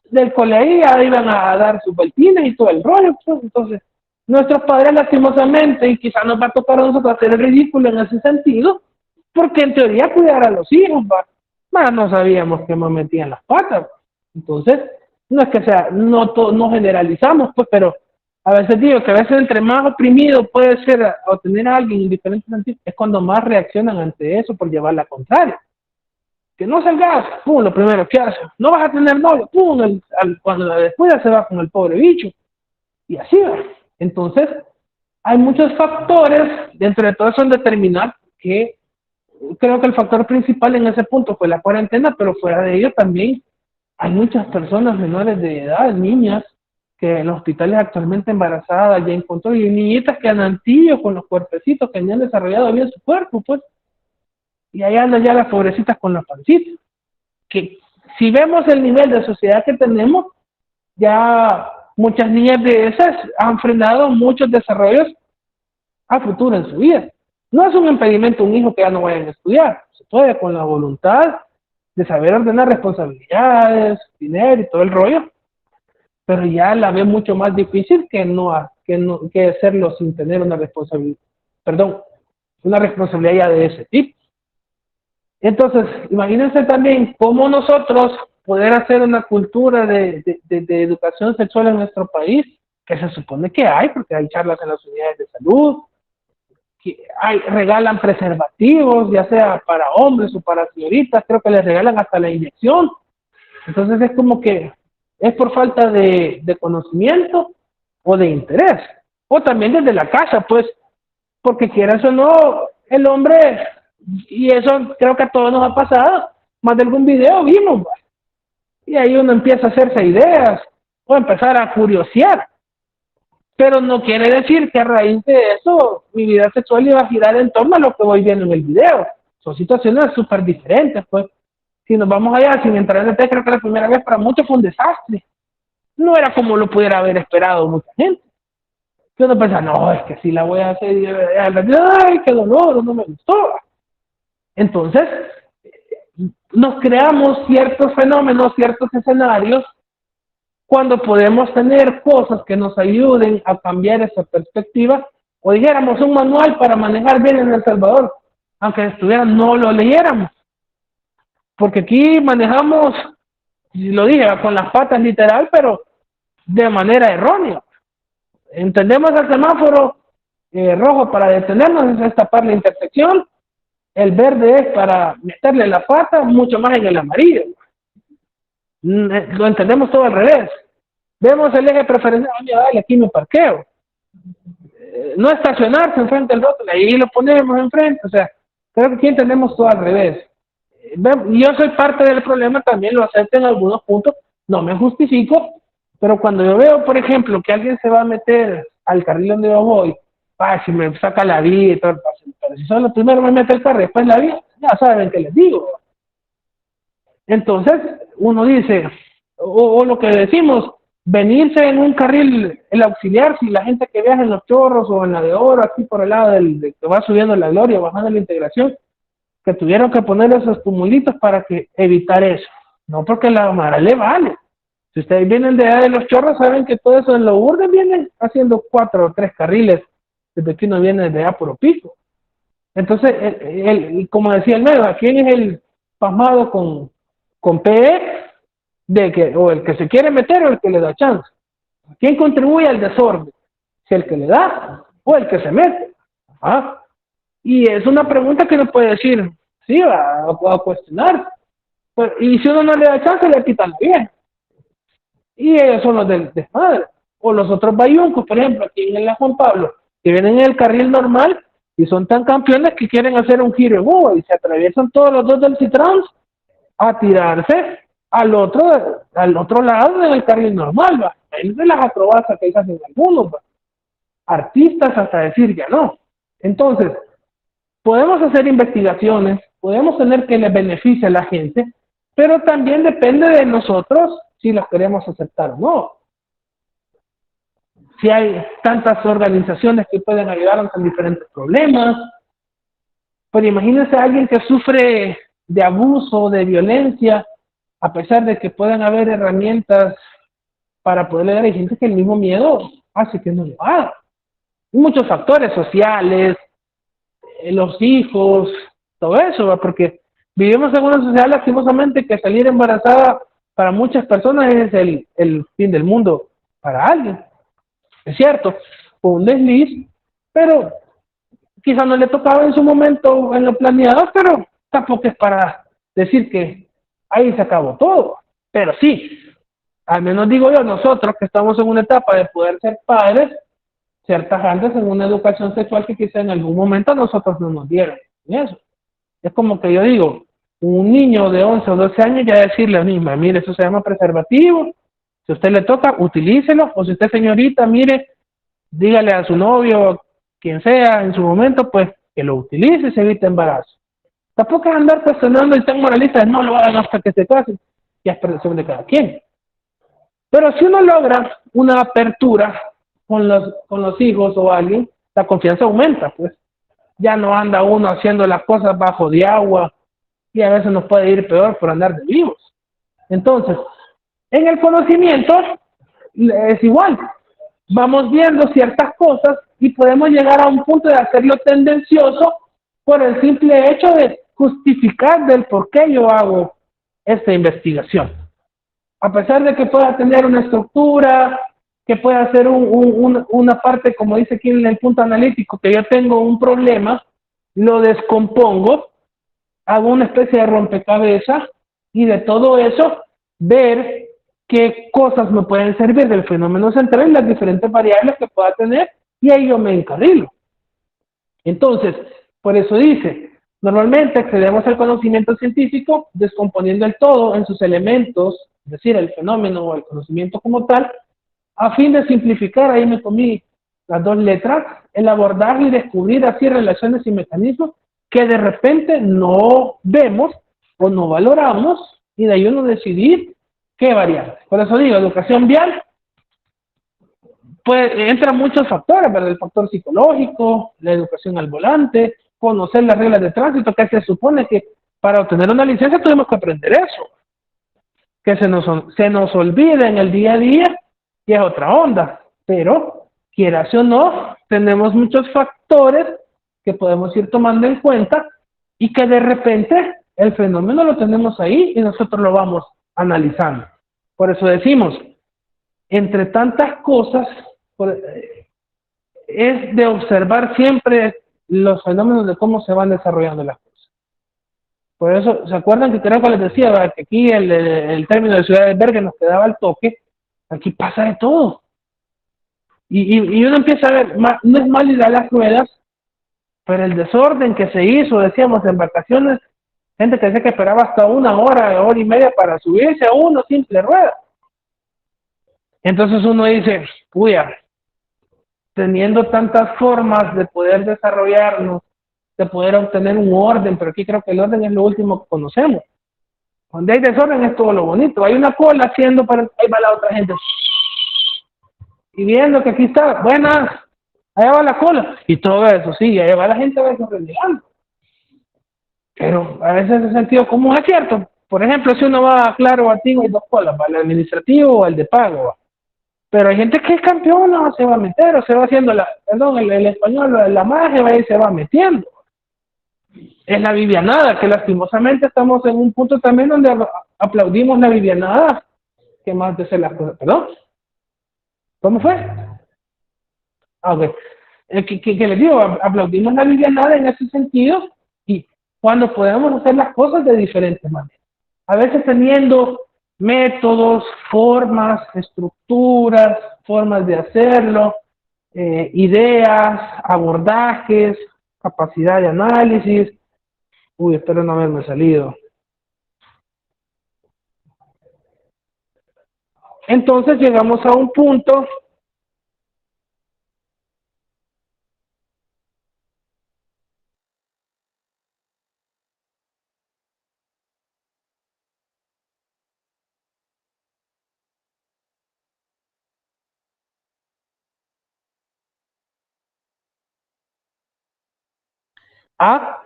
[SPEAKER 1] del colegio, ya iban a dar sus vueltines y todo el rollo, pues. Entonces, nuestros padres lastimosamente, y quizás nos va a tocar a nosotros hacer el ridículo en ese sentido, porque en teoría cuidar a los hijos, no sabíamos que nos metían las patas. Entonces, no es que sea, no generalizamos, pues, pero a veces digo que a veces entre más oprimido puede ser o tener a alguien en diferentes sentidos, es cuando más reaccionan ante eso por llevar la contraria. Que no salgas, pum, lo primero que hace, no vas a tener novio, pum, cuando la descuida se va con el pobre bicho, y así va. Entonces, hay muchos factores, dentro de todo eso en determinar que creo que el factor principal en ese punto fue la cuarentena, pero fuera de ello también hay muchas personas menores de edad, niñas, que en los hospitales actualmente embarazadas ya encontró, y niñitas que andan tibios con los cuerpecitos que han desarrollado bien su cuerpo, pues, y ahí andan ya las pobrecitas con la pancita, que si vemos el nivel de sociedad que tenemos, ya muchas niñas de esas han frenado muchos desarrollos a futuro en su vida. No es un impedimento un hijo que ya no vayan a estudiar, se puede con la voluntad de saber ordenar responsabilidades, dinero y todo el rollo, pero ya la ve mucho más difícil que hacerlo sin tener una responsabilidad ya de ese tipo. Entonces, imagínense también cómo nosotros poder hacer una cultura de educación sexual en nuestro país, que se supone que hay, porque hay charlas en las unidades de salud, que regalan preservativos, ya sea para hombres o para señoritas, creo que les regalan hasta la inyección. Entonces es como que es por falta de conocimiento o de interés, o también desde la casa, pues, porque quieras o no, el hombre, y eso creo que a todos nos ha pasado, más de algún video vimos, y ahí uno empieza a hacerse ideas, o empezar a curiosear, pero no quiere decir que a raíz de eso mi vida sexual iba a girar en torno a lo que voy viendo en el video. Son situaciones súper diferentes, pues. Si nos vamos allá sin entrar en detalle, creo que la primera vez para muchos fue un desastre. No era como lo pudiera haber esperado mucha gente. Yo no pensaba, no, es que si la voy a hacer, ay, qué dolor, no me gustó. Entonces, nos creamos ciertos fenómenos, ciertos escenarios, cuando podemos tener cosas que nos ayuden a cambiar esa perspectiva, o dijéramos un manual para manejar bien en El Salvador, aunque estuvieran, no lo leyéramos, porque aquí manejamos, lo dije, con las patas literal, pero de manera errónea. Entendemos el semáforo rojo para detenernos, es tapar la intersección, el verde es para meterle la pata, mucho más en el amarillo. Lo entendemos todo al revés. Vemos el eje preferencial, aquí me parqueo. No estacionarse enfrente del rótulo, ahí lo ponemos enfrente. O sea, Creo que aquí entendemos todo al revés. Yo soy parte del problema, también lo acepto en algunos puntos, no me justifico, pero cuando yo veo, por ejemplo, que alguien se va a meter al carril donde yo voy, si me saca la vía y todo el paso, pero si solo primero me mete el carro y después la vía, ya saben qué les digo. Entonces, uno dice, o lo que decimos, venirse en un carril, el auxiliar, si la gente que viaja en los Chorros o en la de Oro, aquí por el lado del que va subiendo la Gloria, bajando la Integración, que tuvieron que poner esos tumulitos para que evitar eso. No porque la Mara le vale. Si ustedes vienen de allá de los Chorros, saben que todo eso en los Urdes vienen haciendo 4 o 3 carriles, desde que uno viene de allá por Pico. Entonces, como decía el medio, ¿quién es el pasmado con PE? O el que se quiere meter o el que le da chance. ¿Quién contribuye al desorden? ¿Si el que le da o el que se mete? ¿Ah? Y es una pregunta que no puede decir, sí, va a cuestionar. Y si uno no le da chance, le quitan la vieja. Y ellos son los del desmadre. O los otros bayuncos, por ejemplo, aquí en la Juan Pablo, que vienen en el carril normal y son tan campeones que quieren hacer un giro en U y se atraviesan todos los dos del Citrans a tirarse al otro lado en el carril normal, ¿va? Es de las acrobacias que hacen algunos, ¿va? Artistas hasta decir ya no. Entonces, podemos hacer investigaciones, podemos tener que les beneficie a la gente, pero también depende de nosotros si los queremos aceptar o no. Si hay tantas organizaciones que pueden ayudarnos en diferentes problemas, pero imagínense a alguien que sufre de abuso, de violencia, a pesar de que puedan haber herramientas para poderle dar, hay gente que el mismo miedo hace que no lo haga. Hay muchos factores sociales, los hijos, todo eso, ¿va? Porque vivimos en una sociedad lastimosamente que salir embarazada para muchas personas es el fin del mundo para alguien. Es cierto, fue un desliz, pero quizá no le tocaba en su momento en lo planeado, pero tampoco es para decir que ahí se acabó todo. Pero sí, al menos digo yo, nosotros que estamos en una etapa de poder ser padres, ser tajantes en una educación sexual que quizá en algún momento a nosotros no nos dieron. Y eso. Es como que yo digo, un niño de 11 o 12 años ya decirle a un niño, mire, eso se llama preservativo, si a usted le toca, utilícelo, o si usted señorita, mire, dígale a su novio, quien sea en su momento, pues que lo utilice y se evite embarazo. Tampoco es andar presionando y ser moralista, no lo hagan hasta que se casen, ya es percepción de cada quien. Pero si uno logra una apertura con los hijos o alguien, la confianza aumenta, pues. Ya no anda uno haciendo las cosas bajo de agua y a veces nos puede ir peor por andar de vivos. Entonces, en el conocimiento es igual. Vamos viendo ciertas cosas y podemos llegar a un punto de hacerlo tendencioso por el simple hecho de justificar del por qué yo hago esta investigación. A pesar de que pueda tener una estructura, que pueda ser una parte, como dice aquí en el punto analítico, que yo tengo un problema, lo descompongo, hago una especie de rompecabezas y de todo eso ver qué cosas me pueden servir del fenómeno central y las diferentes variables que pueda tener, y ahí yo me encarrilo. Entonces, por eso dice, normalmente accedemos al conocimiento científico descomponiendo el todo en sus elementos, es decir, el fenómeno o el conocimiento como tal, a fin de simplificar, ahí me comí las 2 letras, el abordar y descubrir así relaciones y mecanismos que de repente no vemos o no valoramos, y de ahí uno decidir qué variantes. Por eso digo, educación vial, pues entran muchos factores, ¿verdad? El factor psicológico, la educación al volante, conocer las reglas de tránsito, que se supone que para obtener una licencia tuvimos que aprender eso. Que se nos olvida en el día a día y es otra onda, pero quieras o no, tenemos muchos factores que podemos ir tomando en cuenta y que de repente el fenómeno lo tenemos ahí y nosotros lo vamos analizando. Por eso decimos, entre tantas cosas, es de observar siempre los fenómenos de cómo se van desarrollando las cosas. Por eso, ¿se acuerdan que creo que les decía, ¿verdad? Que aquí el término de ciudad de albergue nos quedaba al toque? Aquí pasa de todo. Y uno empieza a ver, no es mal ir a las ruedas, Pero el desorden que se hizo, decíamos, en vacaciones, gente que decía que esperaba hasta 1 hora y media para subirse a una simple rueda. Entonces uno dice, puya, teniendo tantas formas de poder desarrollarnos, de poder obtener un orden, pero aquí creo que el orden es lo último que conocemos. Donde hay desorden es todo lo bonito. Hay una cola haciendo, para ahí va la otra gente. Y viendo que aquí está, buenas, allá va la cola. Y todo eso, sí, allá va la gente a veces renegando. Pero a veces el sentido común es cierto. Por ejemplo, si uno va a Claro o a Tigo, hay 2 colas, ¿va? El administrativo o el de pago, ¿va? Pero hay gente que es campeona, se va a meter, o se va haciendo el español, la magia, va y se va metiendo. Es la vivianada, que lastimosamente estamos en un punto también donde aplaudimos la vivianada, que más de ser las cosas. ¿Perdón? ¿Cómo fue? Ok. Que les digo, aplaudimos la vivianada en ese sentido, y cuando podemos hacer las cosas de diferentes maneras. A veces teniendo métodos, formas, estructuras, formas de hacerlo, ideas, abordajes, capacidad de análisis. Uy, espero no haberme salido. Entonces llegamos a un punto a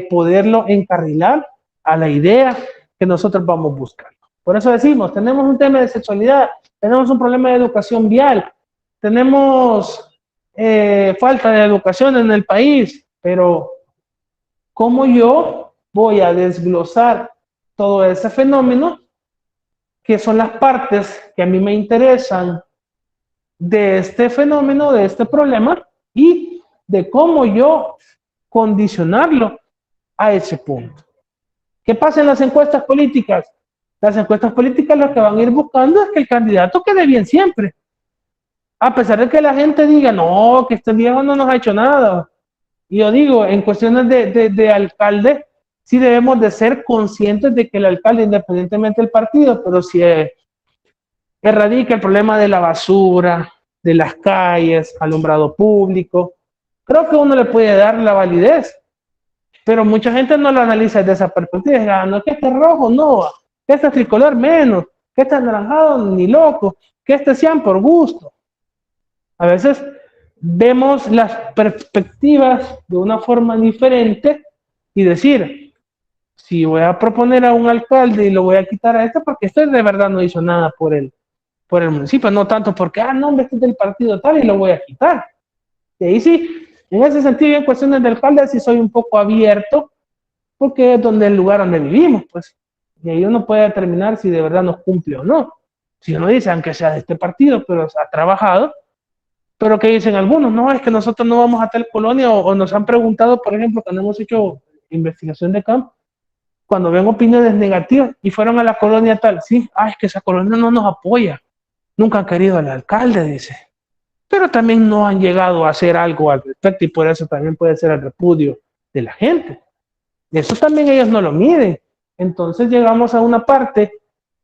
[SPEAKER 1] poderlo encarrilar a la idea que nosotros vamos buscando. Por eso decimos, tenemos un tema de sexualidad, tenemos un problema de educación vial, tenemos falta de educación en el país, pero ¿cómo yo voy a desglosar todo ese fenómeno, que son las partes que a mí me interesan de este fenómeno, de este problema, y de cómo yo condicionarlo a ese punto? ¿Qué pasa en las encuestas políticas? Las encuestas políticas lo que van a ir buscando es que el candidato quede bien siempre. A pesar de que la gente diga, no, que este viejo no nos ha hecho nada. Y yo digo, en cuestiones de alcalde, sí debemos de ser conscientes de que el alcalde, independientemente del partido, pero si erradica el problema de la basura, de las calles, alumbrado público, creo que uno le puede dar la validez. Pero mucha gente no lo analiza desde esa perspectiva. No, que este es rojo, no. Que este es tricolor, menos. Que este es anaranjado, ni loco. Que este sean por gusto. A veces vemos las perspectivas de una forma diferente y decir, si voy a proponer a un alcalde y lo voy a quitar a este, porque este de verdad no hizo nada por el municipio, no tanto porque, no, este es del partido tal y lo voy a quitar. Y ahí sí, en ese sentido, en cuestiones de alcalde, sí soy un poco abierto, porque es donde el lugar donde vivimos, pues. Y ahí uno puede determinar si de verdad nos cumple o no. Si uno dice, aunque sea de este partido, pero ha trabajado, pero que dicen algunos, no, es que nosotros no vamos a tal colonia, o nos han preguntado, por ejemplo, cuando hemos hecho investigación de campo, cuando ven opiniones negativas y fueron a la colonia tal, sí, es que esa colonia no nos apoya, nunca han querido al alcalde, dice. Pero también no han llegado a hacer algo al respecto, y por eso también puede ser el repudio de la gente. Eso también ellos no lo miden. Entonces llegamos a una parte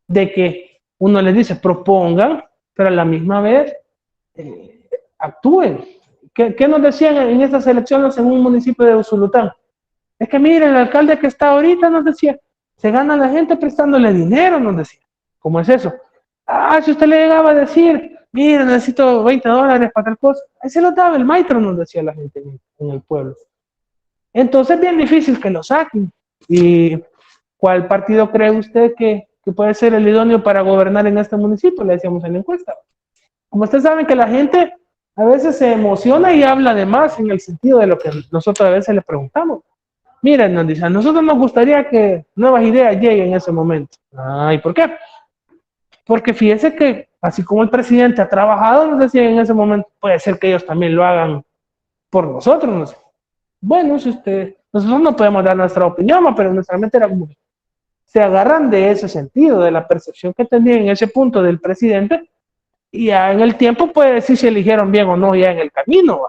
[SPEAKER 1] de que uno les dice, propongan, pero a la misma vez actúen. ¿Qué nos decían en estas elecciones en un municipio de Usulután? Es que miren, el alcalde que está ahorita, nos decía, se gana la gente prestándole dinero, nos decía. ¿Cómo es eso? Si usted le llegaba a decir, mire, necesito $20 para tal cosa, ahí se lo daba el maestro, nos decía la gente en el pueblo. Entonces es bien difícil que lo saquen. ¿Y cuál partido cree usted que puede ser el idóneo para gobernar en este municipio? Le decíamos en la encuesta. Como ustedes saben que la gente a veces se emociona y habla de más, en el sentido de lo que nosotros a veces le preguntamos. Miren, nos dicen, a nosotros nos gustaría que nuevas ideas lleguen en ese momento. ¿Y por qué? Porque fíjese que, así como el presidente ha trabajado, nos decía en ese momento, puede ser que ellos también lo hagan por nosotros. No sé. Bueno, nosotros no podemos dar nuestra opinión, pero nuestra mente era como, se agarran de ese sentido, de la percepción que tenían en ese punto del presidente, y ya en el tiempo puede decir si eligieron bien o no ya en el camino.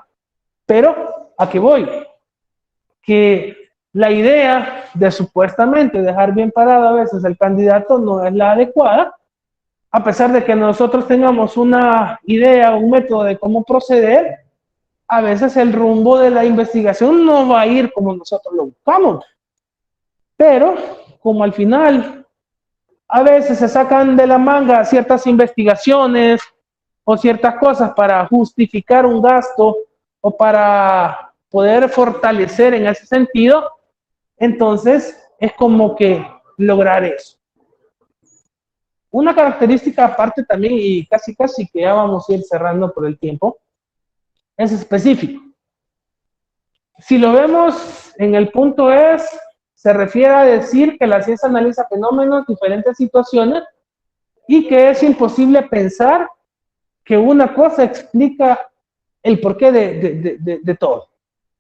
[SPEAKER 1] Pero, ¿a qué voy? que la idea de supuestamente dejar bien parado a veces el candidato no es la adecuada, a pesar de que nosotros tengamos una idea, un método de cómo proceder, a veces el rumbo de la investigación no va a ir como nosotros lo buscamos. Pero, como al final, a veces se sacan de la manga ciertas investigaciones o ciertas cosas para justificar un gasto o para poder fortalecer en ese sentido, entonces es como que lograr eso. Una característica aparte también, y casi que ya vamos a ir cerrando por el tiempo, es específico. Si lo vemos en el punto se refiere a decir que la ciencia analiza fenómenos, diferentes situaciones, y que es imposible pensar que una cosa explica el porqué de todo.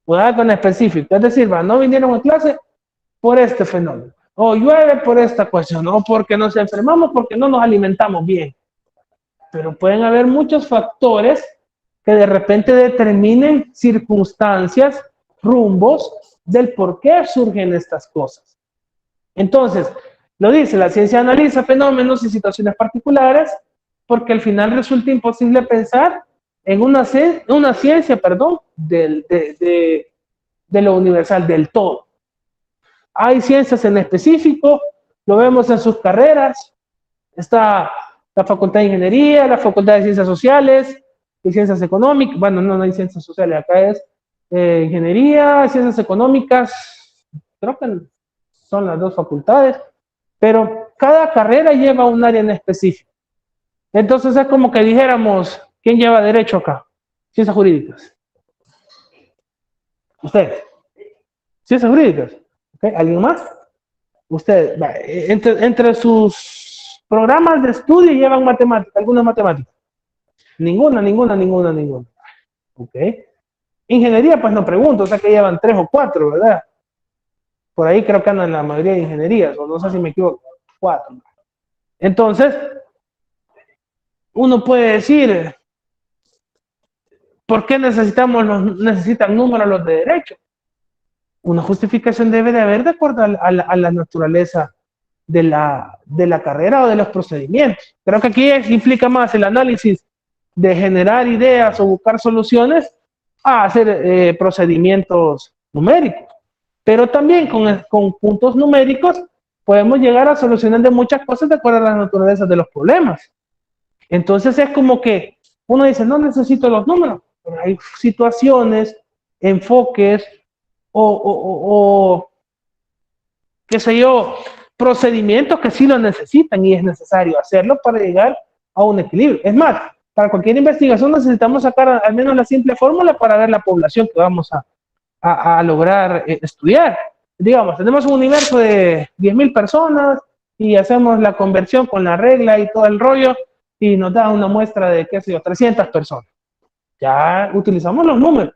[SPEAKER 1] O algo en específico. Es decir, no vinieron a clase por este fenómeno. O llueve por esta cuestión. O porque nos enfermamos, porque no nos alimentamos bien. Pero pueden haber muchos factores que de repente determinen circunstancias, rumbos del por qué surgen estas cosas. Entonces, lo dice, la ciencia analiza fenómenos y situaciones particulares porque al final resulta imposible pensar en una ciencia, de lo universal, del todo. Hay ciencias en específico, lo vemos en sus carreras, está la Facultad de Ingeniería, la Facultad de Ciencias Sociales, y Ciencias Económicas, bueno, no hay Ciencias Sociales, acá es Ingeniería, Ciencias Económicas, creo que son las dos facultades, pero cada carrera lleva un área en específico. Entonces es como que dijéramos, ¿quién lleva derecho acá? Ciencias jurídicas. Ustedes. Ciencias jurídicas. ¿Okay? ¿Alguien más? Ustedes. Entre sus programas de estudio llevan matemáticas, algunas matemáticas. Ninguna. ¿Ok? Ingeniería, pues no pregunto, o sea que llevan 3 o 4, ¿verdad? Por ahí creo que andan la mayoría de ingenierías, o no sé si me equivoco, 4. Entonces, uno puede decir, ¿por qué necesitan números los de derecho? Una justificación debe de haber de acuerdo a la naturaleza de la carrera o de los procedimientos. Creo que aquí implica más el análisis de generar ideas o buscar soluciones a hacer procedimientos numéricos. Pero también con puntos numéricos podemos llegar a solucionar de muchas cosas de acuerdo a la naturaleza de los problemas. Entonces es como que uno dice, no necesito los números, pero hay situaciones, enfoques o qué sé yo, procedimientos que sí lo necesitan y es necesario hacerlo para llegar a un equilibrio. Es más, para cualquier investigación necesitamos sacar al menos la simple fórmula para ver la población que vamos a lograr estudiar. Digamos, tenemos un universo de 10,000 personas y hacemos la conversión con la regla y todo el rollo y nos da una muestra de, qué sé yo, 300 personas. Ya utilizamos los números.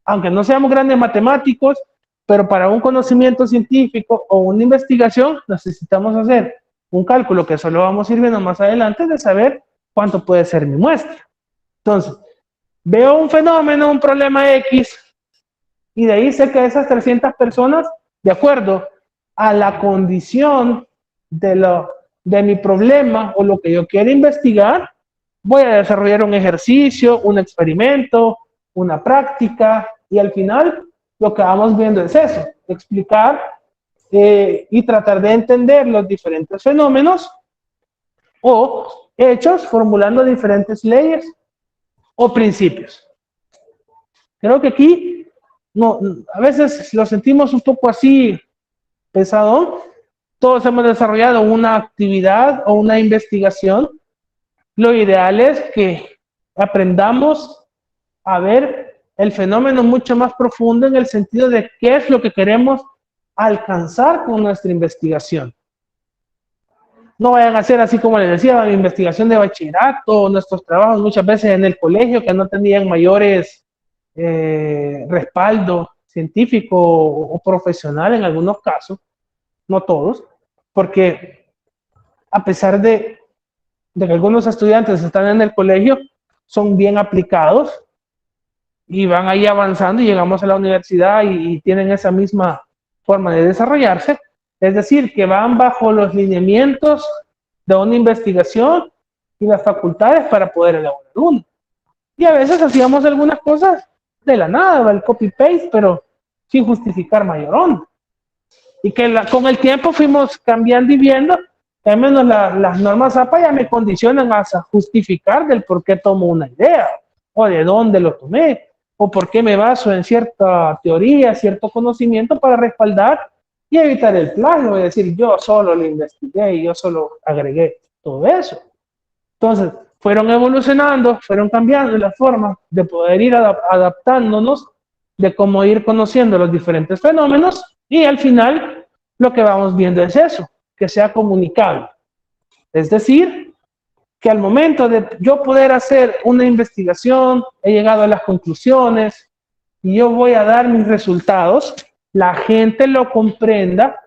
[SPEAKER 1] Aunque no seamos grandes matemáticos, pero para un conocimiento científico o una investigación necesitamos hacer un cálculo que solo vamos a ir viendo más adelante de saber cuánto puede ser mi muestra. Entonces, veo un fenómeno, un problema X, y de ahí sé que esas 300 personas, de acuerdo a la condición de mi problema o lo que yo quiero investigar, voy a desarrollar un ejercicio, un experimento, una práctica, y al final lo que vamos viendo es eso, explicar y tratar de entender los diferentes fenómenos o hechos formulando diferentes leyes o principios. Creo que aquí a veces lo sentimos un poco así pesado. Todos hemos desarrollado una actividad o una investigación. Lo ideal es que aprendamos a ver el fenómeno mucho más profundo en el sentido de qué es lo que queremos alcanzar con nuestra investigación. No vayan a hacer así como les decía, la investigación de bachillerato, nuestros trabajos muchas veces en el colegio que no tenían mayores respaldo científico o profesional en algunos casos, no todos, porque a pesar de que algunos estudiantes están en el colegio, son bien aplicados, y van ahí avanzando y llegamos a la universidad y tienen esa misma forma de desarrollarse. Es decir, que van bajo los lineamientos de una investigación y las facultades para poder elaborar uno. Y a veces hacíamos algunas cosas de la nada, el copy-paste, pero sin justificar mayor onda. Y que con el tiempo fuimos cambiando y viendo, que al menos las normas APA ya me condicionan a justificar del por qué tomo una idea, o de dónde lo tomé, o por qué me baso en cierta teoría, cierto conocimiento para respaldar y evitar el plagio, es decir, yo solo lo investigué y yo solo agregué todo eso. Entonces, fueron evolucionando, fueron cambiando la forma de poder ir adaptándonos, de cómo ir conociendo los diferentes fenómenos, y al final lo que vamos viendo es eso, que sea comunicable. Es decir, que al momento de yo poder hacer una investigación, he llegado a las conclusiones y yo voy a dar mis resultados, la gente lo comprenda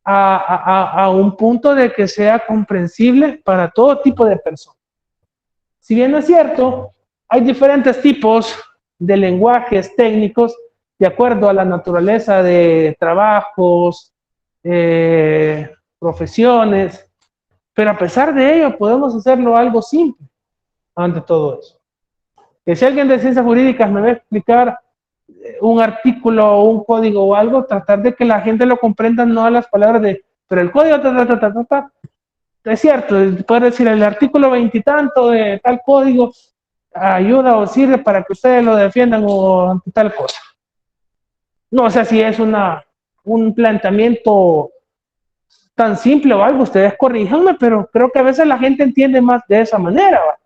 [SPEAKER 1] a un punto de que sea comprensible para todo tipo de personas. Si bien es cierto, hay diferentes tipos de lenguajes técnicos de acuerdo a la naturaleza de trabajos, profesiones, pero a pesar de ello podemos hacerlo algo simple ante todo eso. Que si alguien de ciencias jurídicas me va a explicar un artículo o un código o algo, tratar de que la gente lo comprenda, no a las palabras de, pero el código, es cierto, poder decir el artículo 20 y tanto de tal código ayuda o sirve para que ustedes lo defiendan o ante tal cosa. No sé si es un planteamiento tan simple o algo, ustedes corríjanme, pero creo que a veces la gente entiende más de esa manera, ¿va?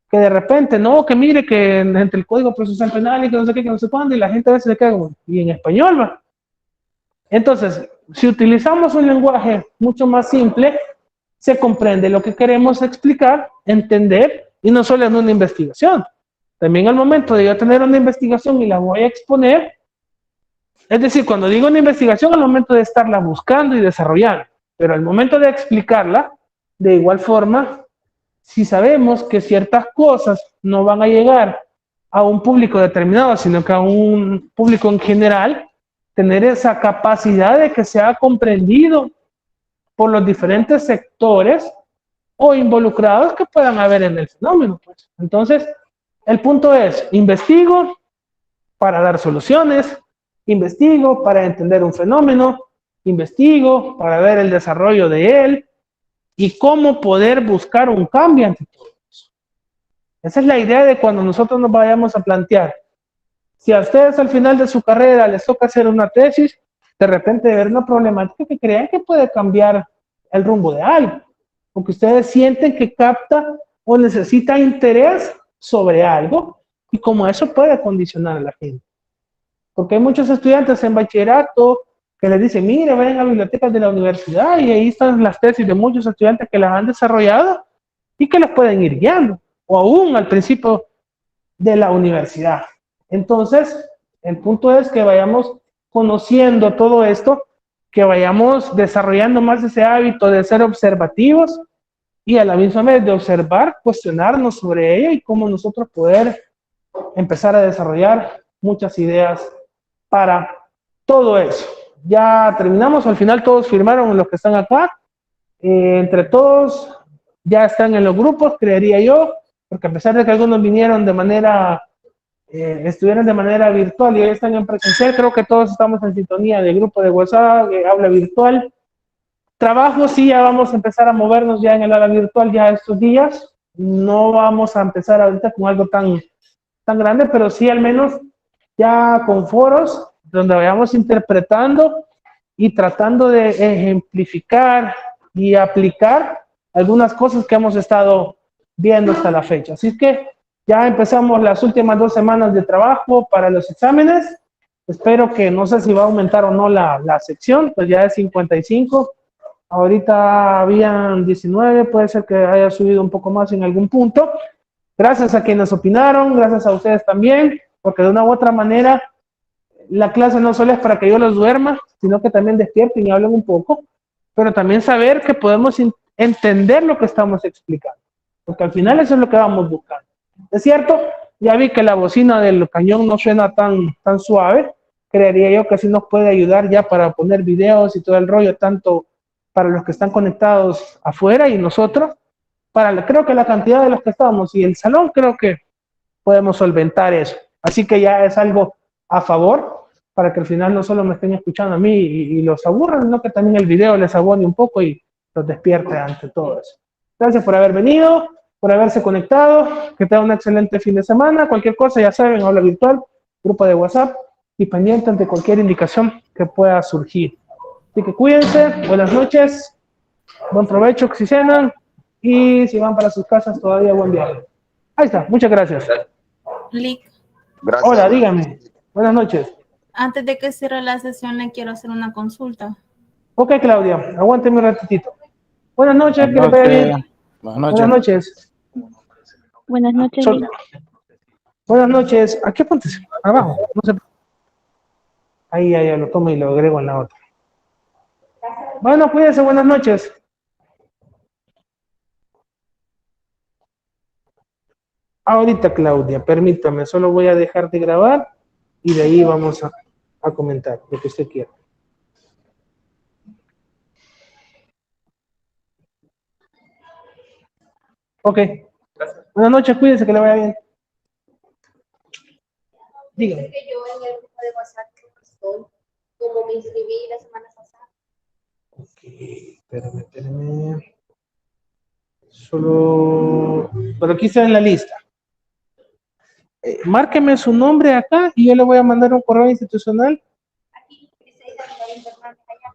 [SPEAKER 1] Que de repente, no, que mire que entre el Código Procesal Penal y que no sé qué, que no sé cuándo, y la gente a veces se queda como, y en español, ¿va? Entonces, si utilizamos un lenguaje mucho más simple, se comprende lo que queremos explicar, entender, y no solo en una investigación. También al momento de yo tener una investigación y la voy a exponer, es decir, cuando digo una investigación, al momento de estarla buscando y desarrollando, pero al momento de explicarla, de igual forma, si sabemos que ciertas cosas no van a llegar a un público determinado, sino que a un público en general, tener esa capacidad de que sea comprendido por los diferentes sectores o involucrados que puedan haber en el fenómeno, pues. Entonces, el punto es, investigo para dar soluciones, investigo para entender un fenómeno, investigo para ver el desarrollo de él y cómo poder buscar un cambio ante todo eso. Esa es la idea de cuando nosotros nos vayamos a plantear. Si a ustedes al final de su carrera les toca hacer una tesis, de repente ver una problemática que crean que puede cambiar el rumbo de algo, porque ustedes sienten que capta o necesita interés sobre algo y como eso puede condicionar a la gente. Porque hay muchos estudiantes en bachillerato que les dicen, mire, vayan a bibliotecas de la universidad y ahí están las tesis de muchos estudiantes que las han desarrollado y que les pueden ir guiando, o aún al principio de la universidad. Entonces, el punto es que vayamos conociendo todo esto, que vayamos desarrollando más ese hábito de ser observativos y a la misma vez de observar, cuestionarnos sobre ello y cómo nosotros poder empezar a desarrollar muchas ideas para todo eso. Ya terminamos, al final todos firmaron los que están acá, entre todos ya están en los grupos, creería yo, porque a pesar de que algunos vinieron de manera, estuvieron de manera virtual y hoy están en presencial, creo que todos estamos en sintonía de grupo de WhatsApp, habla virtual. Trabajo, sí, ya vamos a empezar a movernos ya en el aula virtual ya estos días, no vamos a empezar ahorita con algo tan grande, pero sí al menos ya con foros donde vayamos interpretando y tratando de ejemplificar y aplicar algunas cosas que hemos estado viendo hasta la fecha. Así que ya empezamos las últimas 2 semanas de trabajo para los exámenes. Espero que, no sé si va a aumentar o no la sección, pues ya es 55. Ahorita habían 19, puede ser que haya subido un poco más en algún punto. Gracias a quienes opinaron, gracias a ustedes también, porque de una u otra manera la clase no solo es para que yo los duerma, sino que también despierten y hablen un poco, pero también saber que podemos entender lo que estamos explicando, porque al final eso es lo que vamos buscando. Es cierto, Ya vi que la bocina del cañón no suena tan suave. Creería yo que sí nos puede ayudar ya para poner videos y todo el rollo, tanto para los que están conectados afuera y nosotros. Creo que la cantidad de los que estamos y el salón, creo que podemos solventar eso. Así que ya es algo a favor, para que al final no solo me estén escuchando a mí y los aburran, sino que también el video les abone un poco y los despierte ante todo eso. Gracias por haber venido, por haberse conectado, que tengan un excelente fin de semana. Cualquier cosa, ya saben, aula virtual, grupo de WhatsApp y pendientes de cualquier indicación que pueda surgir. Así que cuídense, buenas noches, buen provecho si cenan y si van para sus casas todavía buen viaje. Ahí está, muchas gracias.
[SPEAKER 10] Lick,
[SPEAKER 2] Gracias.
[SPEAKER 1] Hola, dígame. Buenas noches.
[SPEAKER 10] antes de que cierre la sesión, le quiero hacer una consulta.
[SPEAKER 1] Ok, Claudia, aguánteme un ratitito. Buenas noches, que le vaya bien. Buenas noches.
[SPEAKER 9] Buenas noches,
[SPEAKER 1] Sol-
[SPEAKER 9] Lick.
[SPEAKER 1] Buenas noches. ¿A qué apuntes? Abajo. No sé. Ahí, ya lo tomo y lo agrego en la otra. Bueno, cuídense, buenas noches. Ahorita, Claudia, permítame, solo voy a dejar de grabar y de ahí vamos a comentar lo que usted quiera. Ok. Buenas noches, cuídense, que le vaya bien. Dígame.
[SPEAKER 3] Que yo en el grupo de WhatsApp que estoy, como me inscribí la semana pasada.
[SPEAKER 1] Ok, espérame. Solo... Pero aquí está en la lista. Márqueme su nombre acá y yo le voy a mandar un correo institucional.
[SPEAKER 3] Aquí, dice Isabel Fernández allá.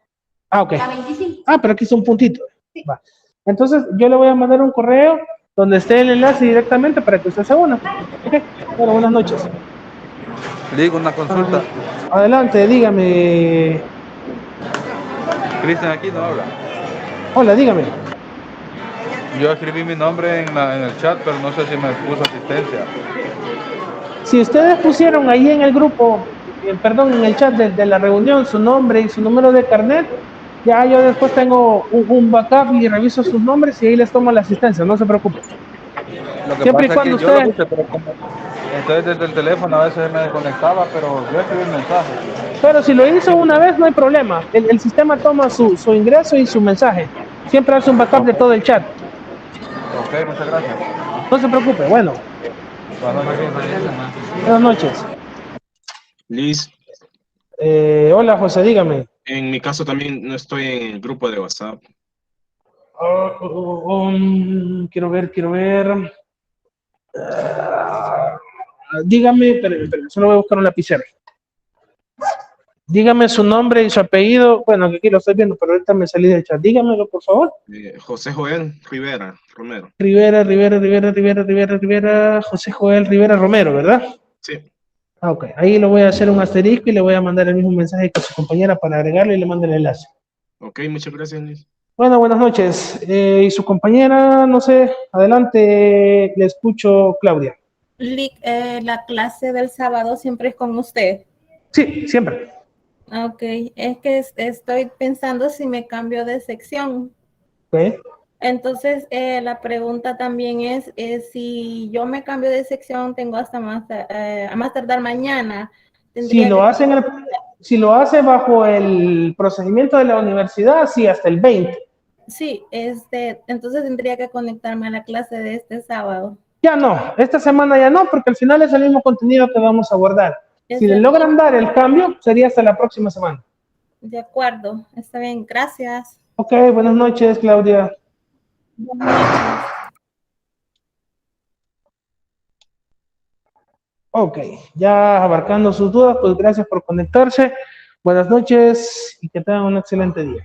[SPEAKER 1] Ah, ok.
[SPEAKER 3] La 25.
[SPEAKER 1] Ah, pero aquí está un puntito.
[SPEAKER 3] Sí.
[SPEAKER 1] Va. Entonces, yo le voy a mandar un correo donde esté el enlace directamente para que usted se una. Ok. Bueno, buenas noches.
[SPEAKER 11] Le digo una consulta.
[SPEAKER 1] Adelante, dígame.
[SPEAKER 11] Cristian aquí no habla.
[SPEAKER 1] Hola, dígame.
[SPEAKER 11] Yo escribí mi nombre en el chat, pero no sé si me puso asistencia.
[SPEAKER 1] Si ustedes pusieron ahí en el grupo, perdón, en el chat de la reunión, su nombre y su número de carnet, ya yo después tengo un backup y reviso sus nombres y ahí les tomo la asistencia, no se preocupen.
[SPEAKER 11] Lo que
[SPEAKER 1] Siempre y
[SPEAKER 11] pasa es
[SPEAKER 1] cuando
[SPEAKER 11] que yo lo
[SPEAKER 1] usted...
[SPEAKER 11] puse, pero como... Entonces desde el teléfono a veces me desconectaba, pero yo escribí un mensaje.
[SPEAKER 1] Pero si lo hizo una vez, no hay problema. El sistema toma su ingreso y su mensaje. Siempre hace un backup de todo el chat.
[SPEAKER 11] Ok, muchas gracias.
[SPEAKER 1] No se preocupe, bueno. Buenas noches.
[SPEAKER 12] Liz,
[SPEAKER 1] Hola, José, dígame.
[SPEAKER 12] en mi caso también no estoy en el grupo de WhatsApp.
[SPEAKER 1] Quiero ver. Dígame, pero solo voy a buscar un lapicero. Dígame su nombre y su apellido. Bueno, aquí lo estoy viendo, pero ahorita me salí del chat. Dígamelo, por favor.
[SPEAKER 12] José Joel Rivera Romero.
[SPEAKER 1] Rivera. José Joel Rivera Romero, ¿verdad?
[SPEAKER 12] Sí.
[SPEAKER 1] Ah, ok. Ahí lo voy a hacer un asterisco y le voy a mandar el mismo mensaje que a su compañera para agregarle y le mando el enlace.
[SPEAKER 12] Ok, muchas gracias, Liz.
[SPEAKER 1] Bueno, buenas noches. Y su compañera, no sé, adelante, le escucho, Claudia.
[SPEAKER 10] Lick, la clase del sábado siempre es con usted.
[SPEAKER 1] Sí, siempre.
[SPEAKER 10] Ok, es que estoy pensando si me cambio de sección.
[SPEAKER 1] Ok.
[SPEAKER 10] Entonces, la pregunta también es si yo me cambio de sección, tengo hasta a más tardar mañana.
[SPEAKER 1] Si lo hace bajo el procedimiento de la universidad, sí, hasta el 20.
[SPEAKER 10] Sí, entonces tendría que conectarme a la clase de este sábado.
[SPEAKER 1] Ya no, esta semana ya no, porque al final es el mismo contenido que vamos a abordar. Si le logran dar el cambio, sería hasta la próxima semana.
[SPEAKER 10] De acuerdo, está bien, gracias.
[SPEAKER 1] Ok, buenas noches, Claudia.
[SPEAKER 10] Buenas noches.
[SPEAKER 1] Ok, ya abarcando sus dudas, pues gracias por conectarse. Buenas noches y que tengan un excelente día.